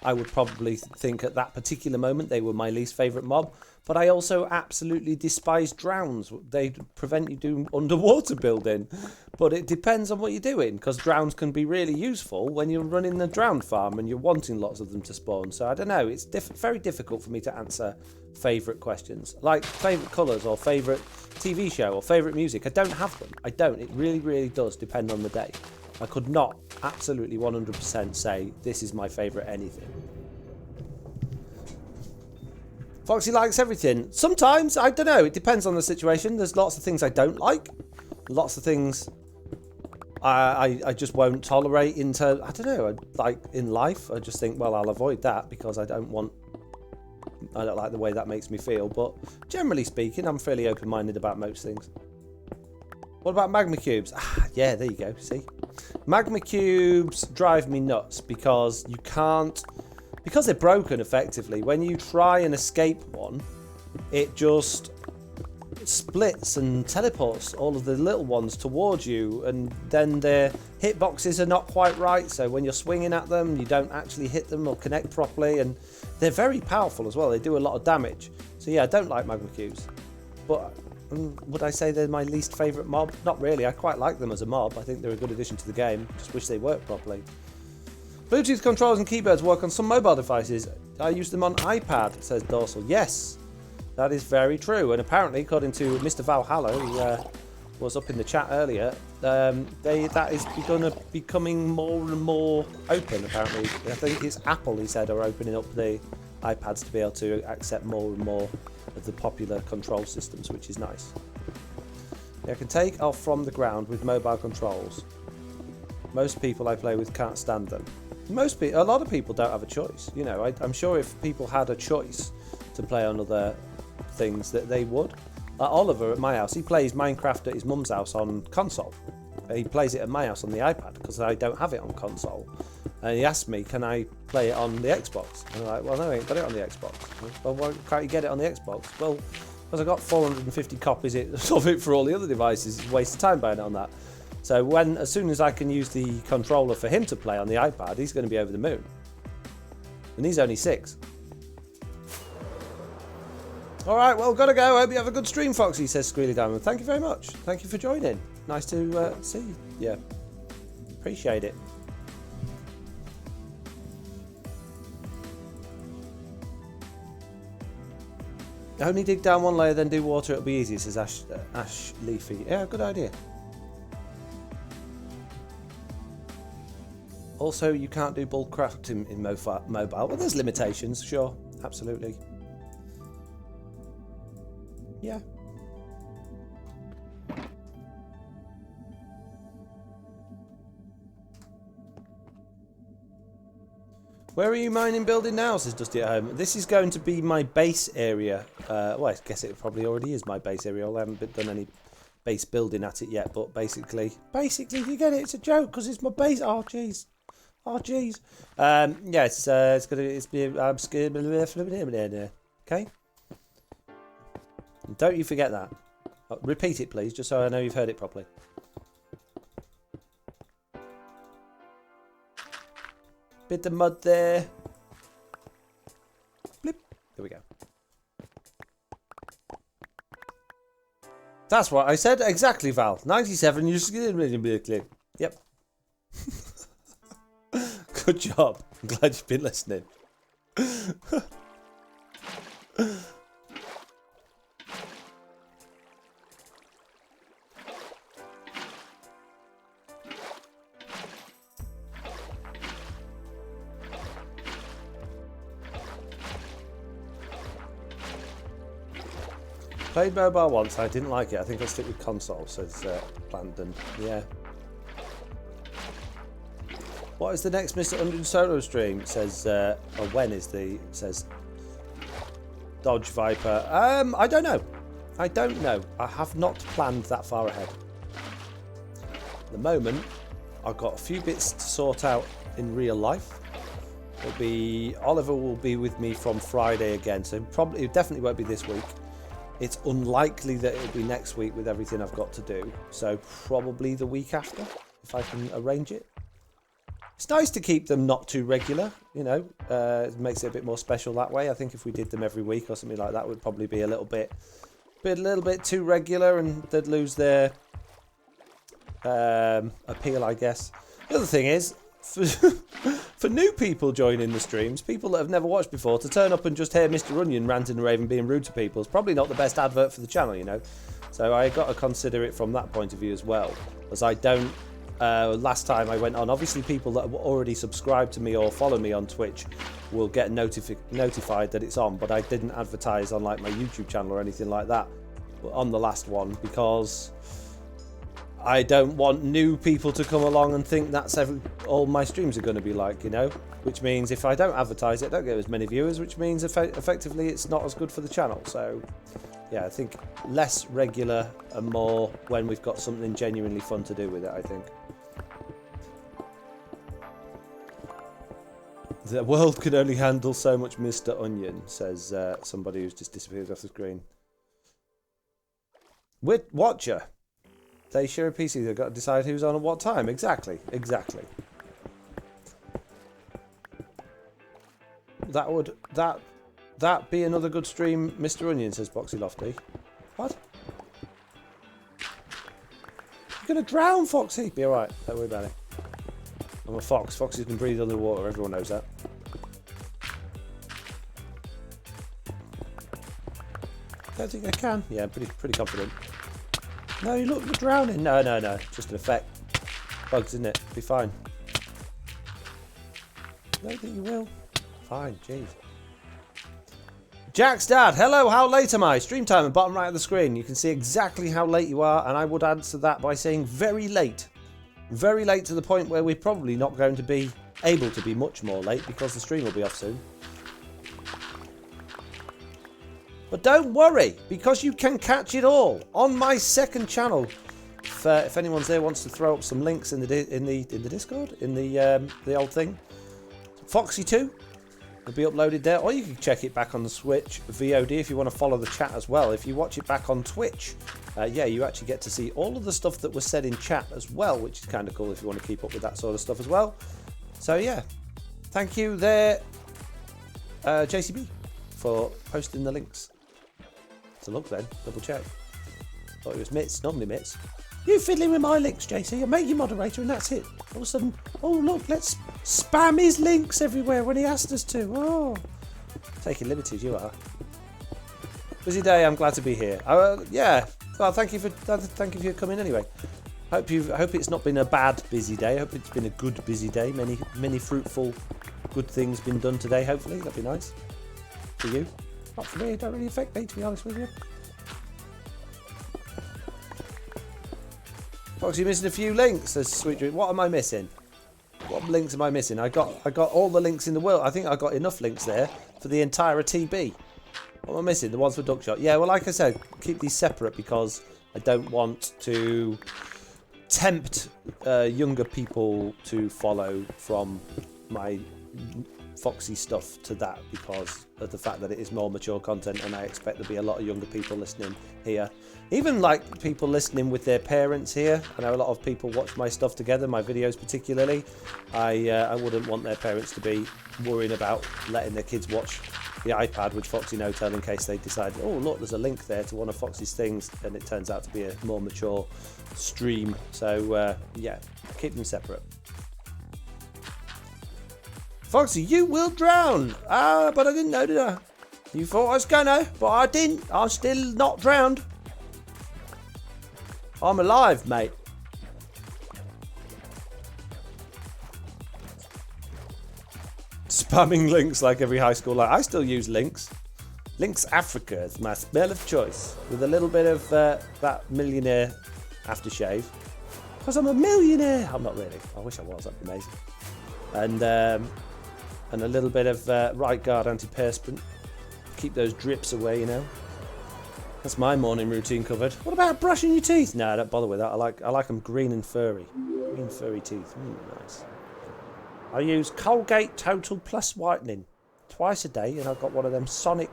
I would probably think at that particular moment they were my least favourite mob. But I also absolutely despise drowns. They prevent you doing underwater building. But it depends on what you're doing, because drowns can be really useful when you're running the drowned farm and you're wanting lots of them to spawn. So I don't know, it's very difficult for me to answer favourite questions. Like favourite colours or favourite TV show or favourite music. I don't have them. I don't. It really, really does depend on the day. I could not absolutely 100% say this is my favourite anything. Foxy likes everything. Sometimes, I don't know. It depends on the situation. There's lots of things I don't like. Lots of things I just won't tolerate into, I don't know, like in life. I just think, well, I'll avoid that because I don't like the way that makes me feel. But generally speaking, I'm fairly open-minded about most things. What about Magma Cubes? Yeah, there you go. See? Magma Cubes drive me nuts because you can't... Because they're broken, effectively. When you try and escape one, it just splits and teleports all of the little ones towards you, and then their hitboxes are not quite right, so when you're swinging at them, you don't actually hit them or connect properly, and they're very powerful as well. They do a lot of damage. So yeah, I don't like Magma Cubes. But would I say they're my least favourite mob? Not really. I quite like them as a mob. I think they're a good addition to the game. Just wish they worked properly. Bluetooth controllers and keyboards work on some mobile devices. I use them on iPad, says Dorsal. Yes, that is very true. And apparently, according to Mr. Valhalla, who was up in the chat earlier, that is becoming more and more open, apparently. I think it's Apple, he said, are opening up the iPads to be able to accept more and more of the popular control systems, which is nice. I can take off from the ground with mobile controls. Most people I play with can't stand them. A lot of people don't have a choice. You know, I'm sure if people had a choice to play on other things, that they would. Like Oliver at my house, he plays Minecraft at his mum's house on console. He plays it at my house on the iPad because I don't have it on console. And he asked me, can I play it on the Xbox? And I'm like, well, no, I ain't got it on the Xbox. Well, why can't you get it on the Xbox? Well, because I got 450 copies of it for all the other devices. It's a waste of time buying it on that. So as soon as I can use the controller for him to play on the iPad, he's going to be over the moon. And he's only 6. All right, well, gotta go. Hope you have a good stream, Foxy, says Squealy Diamond. Thank you very much. Thank you for joining. Nice to see you. Yeah, appreciate it. Only dig down one layer, then do water. It'll be easy, says Ash Leafy. Yeah, good idea. Also, you can't do bulk crafting in mobile. Well, there's limitations, sure. Absolutely. Yeah. Where are you mining building now, says Dusty at home. This is going to be my base area. Well, I guess it probably already is my base area. I haven't done any base building at it yet, but basically, you get it. It's a joke because it's my base. Oh, jeez. Oh, jeez. Yeah, it's gonna. Okay. Don't you forget that. Repeat it, please, just so I know you've heard it properly. Bit of mud there. Blip. There we go. That's what I said exactly, Val. 97. Yep. Good job. I'm glad you've been listening. Played mobile once, I didn't like it. I think I'll stick with console, says Plandon. Yeah. What is the next Mr. 100 solo stream? Says, or when is says Dodge Viper. I don't know. I have not planned that far ahead. At the moment, I've got a few bits to sort out in real life. Oliver will be with me from Friday again, so it definitely won't be this week. It's unlikely that it'll be next week with everything I've got to do. So probably the week after, if I can arrange it. It's nice to keep them not too regular, you know. It makes it a bit more special that way. I think if we did them every week or something like that, would probably be a little bit too regular, and they'd lose their appeal, I guess. The other thing is, for new people joining the streams, people that have never watched before, to turn up and just hear Mr. Onion ranting and raving, being rude to people, is probably not the best advert for the channel, you know. So I got to consider it from that point of view as well, as I don't. Last time I went on, obviously people that were already subscribed to me or follow me on Twitch will get notified that it's on, but I didn't advertise on like my YouTube channel or anything like that on the last one, because I don't want new people to come along and think that's all my streams are going to be like, you know, which means if I don't advertise it, I don't get as many viewers, which means effectively it's not as good for the channel. So yeah, I think less regular and more when we've got something genuinely fun to do with it, I think. The world can only handle so much Mr. Onion, says somebody who's just disappeared off the screen. Watcher. They share a PC, they've got to decide who's on at what time. Exactly. That be another good stream, Mr. Onion, says Boxy Lofty. What? You're gonna drown, Foxy. Be alright, don't worry about it. I'm a fox. Foxes can breathe underwater, everyone knows that. Don't think I can. Yeah, I'm pretty confident. No, you look, you're drowning. No, just an effect. Bugs, isn't it? Be fine. I don't think you will. Fine, jeez. Jack's dad, hello, how late am I? Stream time at bottom right of the screen. You can see exactly how late you are, and I would answer that by saying very late. Very late to the point where we're probably not going to be able to be much more late because the stream will be off soon. But don't worry, because you can catch it all on my second channel. If anyone's there wants to throw up some links in the Discord, in the old thing, Foxy 2 will be uploaded there, or you can check it back on the Switch VOD if you want to follow the chat as well. If you watch it back on Twitch, yeah, you actually get to see all of the stuff that was said in chat as well, which is kind of cool if you want to keep up with that sort of stuff as well. So yeah, thank you there, JCB, for posting the links. To look then, double check. Thought it was Mitz, normally Mitz. You fiddling with my links, JC. I make you moderator and that's it. All of a sudden, oh look, let's spam his links everywhere when he asked us to. Oh, taking liberties, you are. Busy day. I'm glad to be here. Yeah. Well, thank you for coming anyway. Hope it's not been a bad busy day. Hope it's been a good busy day. Many fruitful, good things been done today. Hopefully, that'd be nice for you. Not for me, it don't really affect me, to be honest with you. Foxy, you're missing a few links, says Sweet Dream. What am I missing? What links am I missing? I got all the links in the world. I think I got enough links there for the entire TB. What am I missing? The ones for Duckshot. Yeah, well, like I said, keep these separate because I don't want to tempt younger people to follow from my Foxy stuff to that because of the fact that it is more mature content, and I expect there'll be a lot of younger people listening here. Even like people listening with their parents here. I know a lot of people watch my stuff together, my videos particularly. I wouldn't want their parents to be worrying about letting their kids watch the iPad with Foxy No-Tail in case they decide, oh look, there's a link there to one of Foxy's things, and it turns out to be a more mature stream. So yeah, keep them separate. Foxy, you will drown. But I didn't know, did I? You thought I was gonna, but I didn't. I'm still not drowned. I'm alive, mate. Spamming links like every high school. I still use links. Links Africa is my smell of choice, with a little bit of that millionaire aftershave. Because I'm a millionaire. I'm not really. I wish I was. That'd be amazing. And a little bit of right guard antiperspirant. Keep those drips away, you know. That's my morning routine covered. What about brushing your teeth? No, don't bother with that. I like them green and furry. Green furry teeth. Nice. I use Colgate Total Plus Whitening twice a day, and I've got one of them Sonic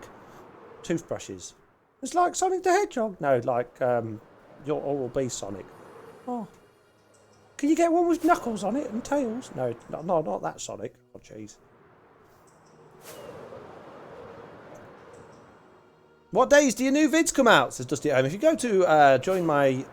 toothbrushes. It's like Sonic the Hedgehog. No, like your Oral-B Sonic. Oh. Can you get one with knuckles on it and tails? No, not that Sonic. Oh, jeez. What days do your new vids come out? Says Dusty at Home. If you go to join my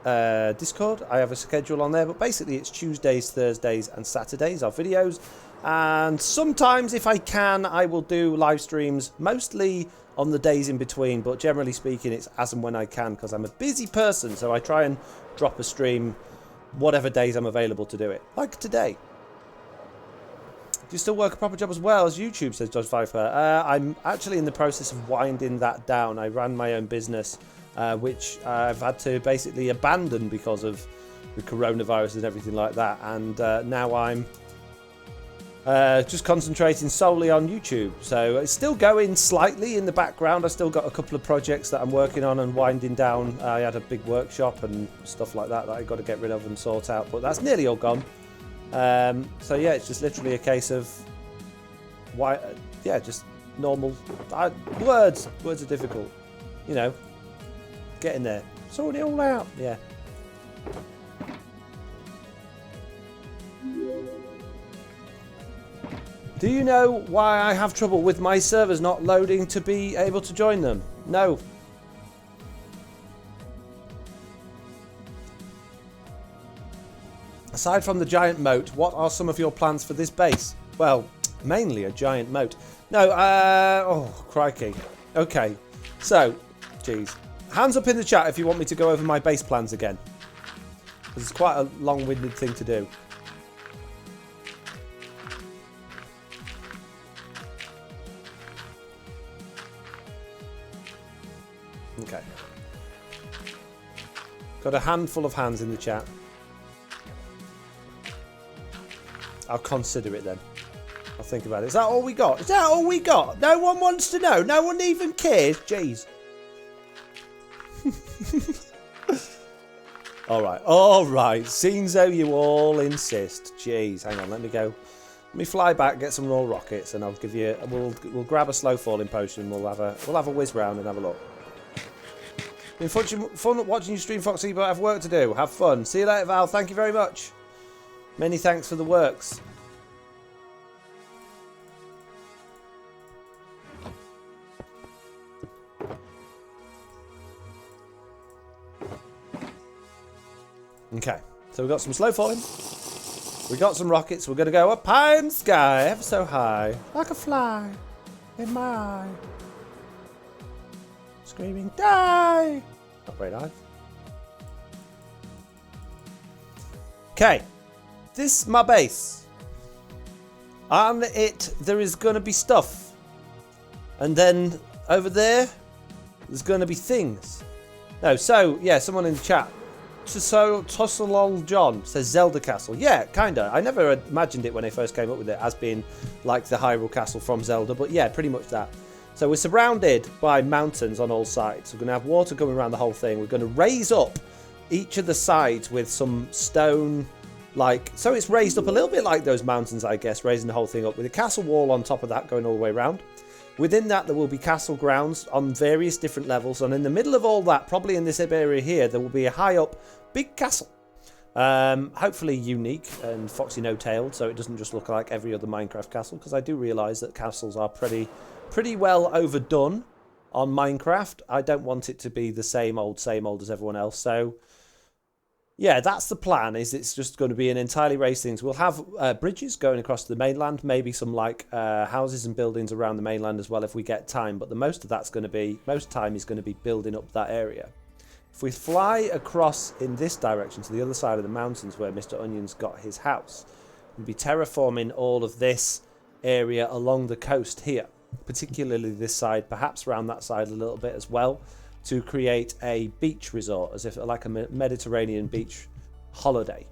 Discord. I have a schedule on there, but basically it's Tuesdays, Thursdays and Saturdays are videos. And sometimes if I can, I will do live streams, mostly on the days in between, but generally speaking it's as and when I can, because I'm a busy person, so I try and drop a stream whatever days I'm available to do it, like today. Do you still work a proper job as well as YouTube, says Judge Pfeiffer? I'm actually in the process of winding that down. I ran my own business, which I've had to basically abandon because of the coronavirus and everything like that, and now I'm just concentrating solely on YouTube. So it's still going slightly in the background. I still got a couple of projects that I'm working on and winding down. I had a big workshop and stuff like that I got to get rid of and sort out, but that's nearly all gone. So yeah, it's just literally a case of just normal words are difficult, you know, getting there, sort it all out. Yeah. Do you know why I have trouble with my servers not loading to be able to join them? No. Aside from the giant moat, what are some of your plans for this base? Well, mainly a giant moat. No, oh, crikey. Okay, so, geez. Hands up in the chat if you want me to go over my base plans again. Because it's quite a long-winded thing to do. Okay. Got a handful of hands in the chat. I'll consider it then. I'll think about it. Is that all we got? Is that all we got? No one wants to know. No one even cares. Jeez. Alright. Alright. Seems though you all insist. Jeez. Hang on. Let me go. Let me fly back, get some more rockets, and I'll give you... We'll grab a slow falling potion. We'll have a whiz round and have a look. Been fun watching you stream, Foxy, but I have work to do. Have fun. See you later, Val. Thank you very much. Many thanks for the works. Okay, so we've got some slow falling. We got some rockets. We're going to go up high in the sky, ever so high, like a fly in my eye. Screaming, die! Not very nice. Okay. This is my base. On it, there is going to be stuff. And then over there, there's going to be things. No, so, yeah, someone in the chat. Tussalol John says Zelda Castle. Yeah, kinda. I never imagined it when they first came up with it as being like the Hyrule Castle from Zelda. But yeah, pretty much that. So we're surrounded by mountains on all sides. We're going to have water coming around the whole thing. We're going to raise up each of the sides with some stone... so it's raised up a little bit like those mountains, I guess, raising the whole thing up with a castle wall on top of that going all the way around. Within that, there will be castle grounds on various different levels, and in the middle of all that, probably in this area here, there will be a high up big castle. Hopefully unique and foxy no-tailed, so it doesn't just look like every other Minecraft castle, because I do realise that castles are pretty well overdone on Minecraft. I don't want it to be the same old as everyone else, so... yeah, that's the plan, is it's just going to be an entirely raised thing. So we'll have bridges going across the mainland, maybe some houses and buildings around the mainland as well if we get time. But most time is going to be building up that area. If we fly across in this direction to the other side of the mountains where Mr. Onion's got his house, we'll be terraforming all of this area along the coast here, particularly this side, perhaps around that side a little bit as well, to create a beach resort, as if like a Mediterranean beach holiday.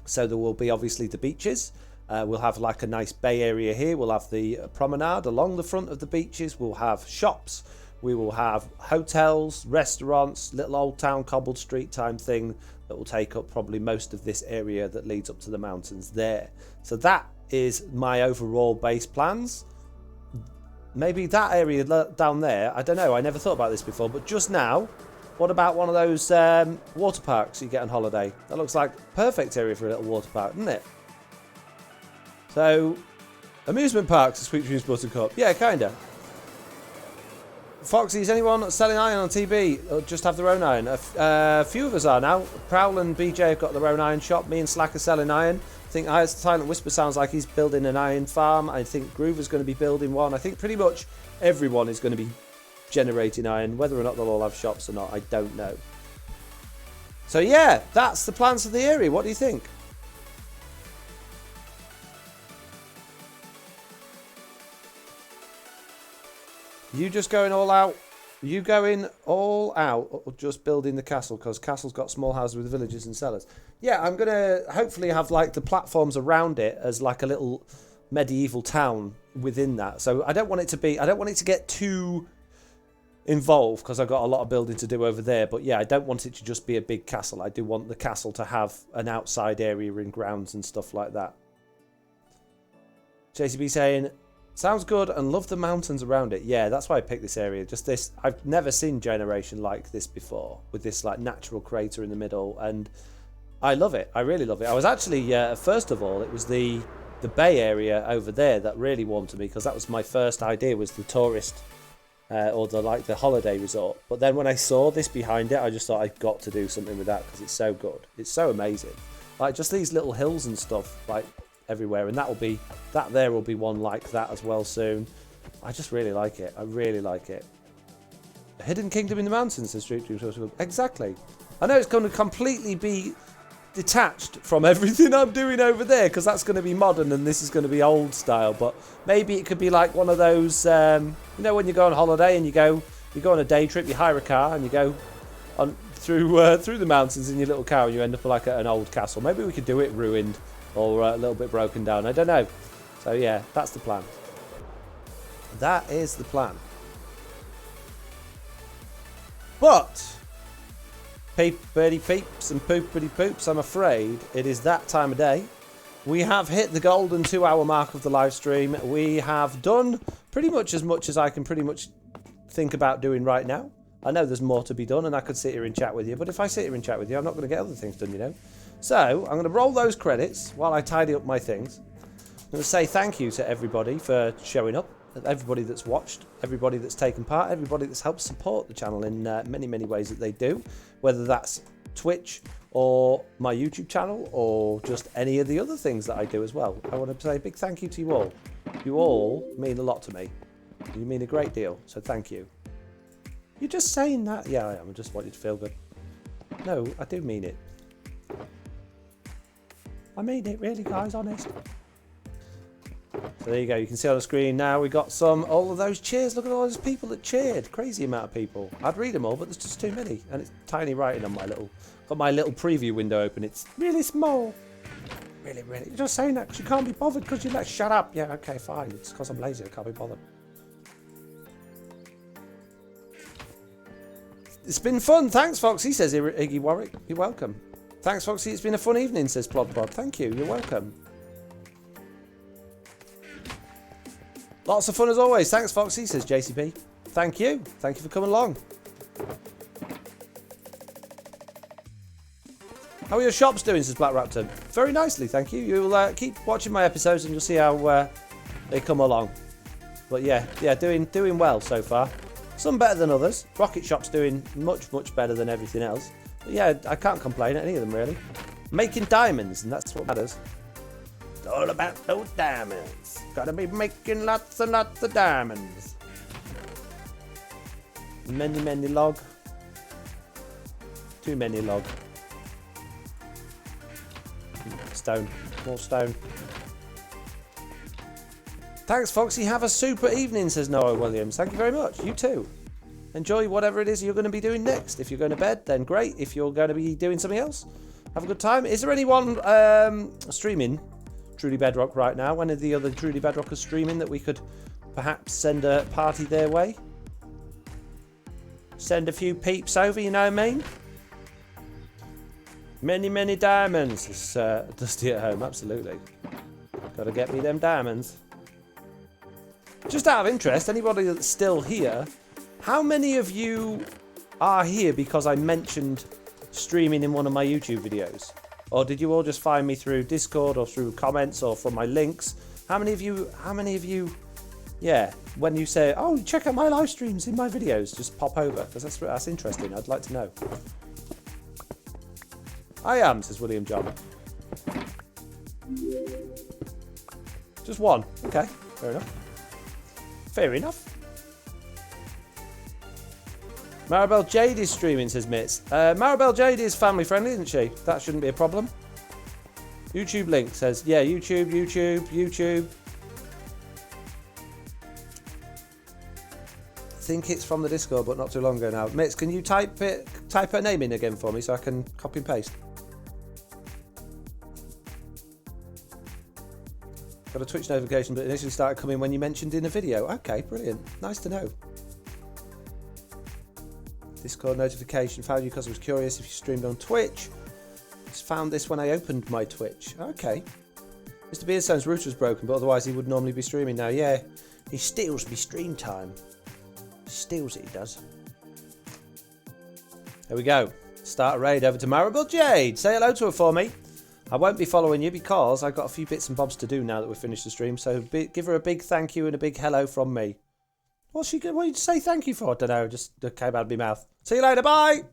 So there will be obviously the beaches. We'll have like a nice bay area here. We'll have the promenade along the front of the beaches. We'll have shops. We will have hotels, restaurants, little old town cobbled street time thing that will take up probably most of this area that leads up to the mountains there. So that is my overall base plans. Maybe that area down there, I don't know, I never thought about this before, but just now, what about one of those water parks you get on holiday? That looks like a perfect area for a little water park, doesn't it? So, amusement parks, Sweet Dreams Buttercup. Yeah, kinda. Foxy, is anyone selling iron on TB or just have their own iron? A few of us are now. Prowl and BJ have got their own iron shop. Me and Slack are selling iron. I think Silent Whisper sounds like he's building an iron farm. I think Groover's going to be building one. I think pretty much everyone is going to be generating iron. Whether or not they'll all have shops or not, I don't know. So yeah, that's the plans for the area. What do you think? You just going all out? You going all out or just building the castle? Because castle's got small houses with villages and cellars. Yeah, I'm going to hopefully have like the platforms around it as like a little medieval town within that. So I don't want it to get too involved because I've got a lot of building to do over there. But yeah, I don't want it to just be a big castle. I do want the castle to have an outside area and grounds and stuff like that. JCB saying, sounds good and love the mountains around it. Yeah, that's why I picked this area. Just this, I've never seen generation like this before with this like natural crater in the middle, and I love it. I really love it. I was actually, first of all, it was the bay area over there that really warmed to me because that was my first idea, was the tourist or the holiday resort. But then when I saw this behind it, I just thought I've got to do something with that because it's so good. It's so amazing. Like just these little hills and stuff like everywhere, and that there will be one like that as well soon. I just really like it. I really like it. A hidden kingdom in the mountains, says Street Dream. Exactly. I know it's going to completely be detached from everything I'm doing over there because that's going to be modern and this is going to be old style, but maybe it could be like one of those you know, when you go on holiday and you go on a day trip, you hire a car and you go on through the mountains in your little car and you end up like at an old castle. Maybe we could do it ruined or a little bit broken down. I don't know. So yeah, that's the plan. That is the plan. But peepity peeps and poopity poops, I'm afraid it is that time of day. We have hit the golden 2-hour mark of the live stream. We have done pretty much as I can pretty much think about doing right now. I know there's more to be done and I could sit here and chat with you, but if I sit here and chat with you, I'm not going to get other things done, you know. So I'm going to roll those credits while I tidy up my things. I'm going to say thank you to everybody for showing up, everybody that's watched, everybody that's taken part, everybody that's helped support the channel in many, many ways that they do, whether that's Twitch or my YouTube channel or just any of the other things that I do as well. I want to say a big thank you to you all. You all mean a lot to me. You mean a great deal, so thank you. You're just saying that? Yeah, I am. I just want you to feel good. No, I do mean it. I mean it, really, guys, honest. So there you go. You can see on the screen now we got all of those cheers. Look at all those people that cheered. Crazy amount of people. I'd read them all, but there's just too many. And it's tiny writing on got my little preview window open. It's really small. Really, really. You're just saying that because you can't be bothered because you're like, shut up. Yeah, okay, fine. It's because I'm lazy. I can't be bothered. It's been fun. Thanks, Foxy, says Iggy Warwick. You're welcome. Thanks, Foxy. It's been a fun evening, says Plod Pod. Thank you. You're welcome. Lots of fun as always. Thanks, Foxy, says JCP. Thank you. Thank you for coming along. How are your shops doing, says Black Raptor? Very nicely, thank you. You'll keep watching my episodes and you'll see how they come along. But yeah, doing well so far. Some better than others. Rocket Shop's doing much, much better than everything else. But yeah, I can't complain at any of them, really. Making diamonds, and that's what matters. It's all about those diamonds. Gotta be making lots and lots of diamonds. Many, many log. Too many log. Stone. More stone. Thanks, Foxy. Have a super evening, says Noah Williams. Thank you very much. You too. Enjoy whatever it is you're going to be doing next. If you're going to bed, then great. If you're going to be doing something else, have a good time. Is there anyone streaming Truly Bedrock right now? One of the other Truly Bedrockers streaming that we could perhaps send a party their way? Send a few peeps over, you know what I mean? Many, many diamonds. It's Dusty at home, absolutely. Gotta get me them diamonds. Just out of interest, anybody that's still here, how many of you are here because I mentioned streaming in one of my YouTube videos? Or did you all just find me through Discord or through comments or from my links? How many of you Yeah, when you say, oh, check out my live streams in my videos, just pop over, because that's interesting. I'd like to know. I am, says William John. Just one. Okay, fair enough. Fair enough. Maribel Jade is streaming, says Mitz. Maribel Jade is family friendly, isn't she? That shouldn't be a problem. YouTube link says, yeah, YouTube. I think it's from the Discord, but not too long ago now. Mitz, can you type her name in again for me so I can copy and paste? Got a Twitch notification, but it initially started coming when you mentioned in a video. Okay, brilliant. Nice to know. Discord notification found you because I was curious if you streamed on Twitch. Just found this when I opened my Twitch. Okay. Mr. Beardstone's router was broken, but otherwise he would normally be streaming now. Yeah, he steals me stream time. Steals it, he does. There we go. Start a raid over to Maribel Jade. Say hello to her for me. I won't be following you because I've got a few bits and bobs to do now that we've finished the stream. So give her a big thank you and a big hello from me. What did you say thank you for? I don't know. Just came out of my mouth. See you later. Bye.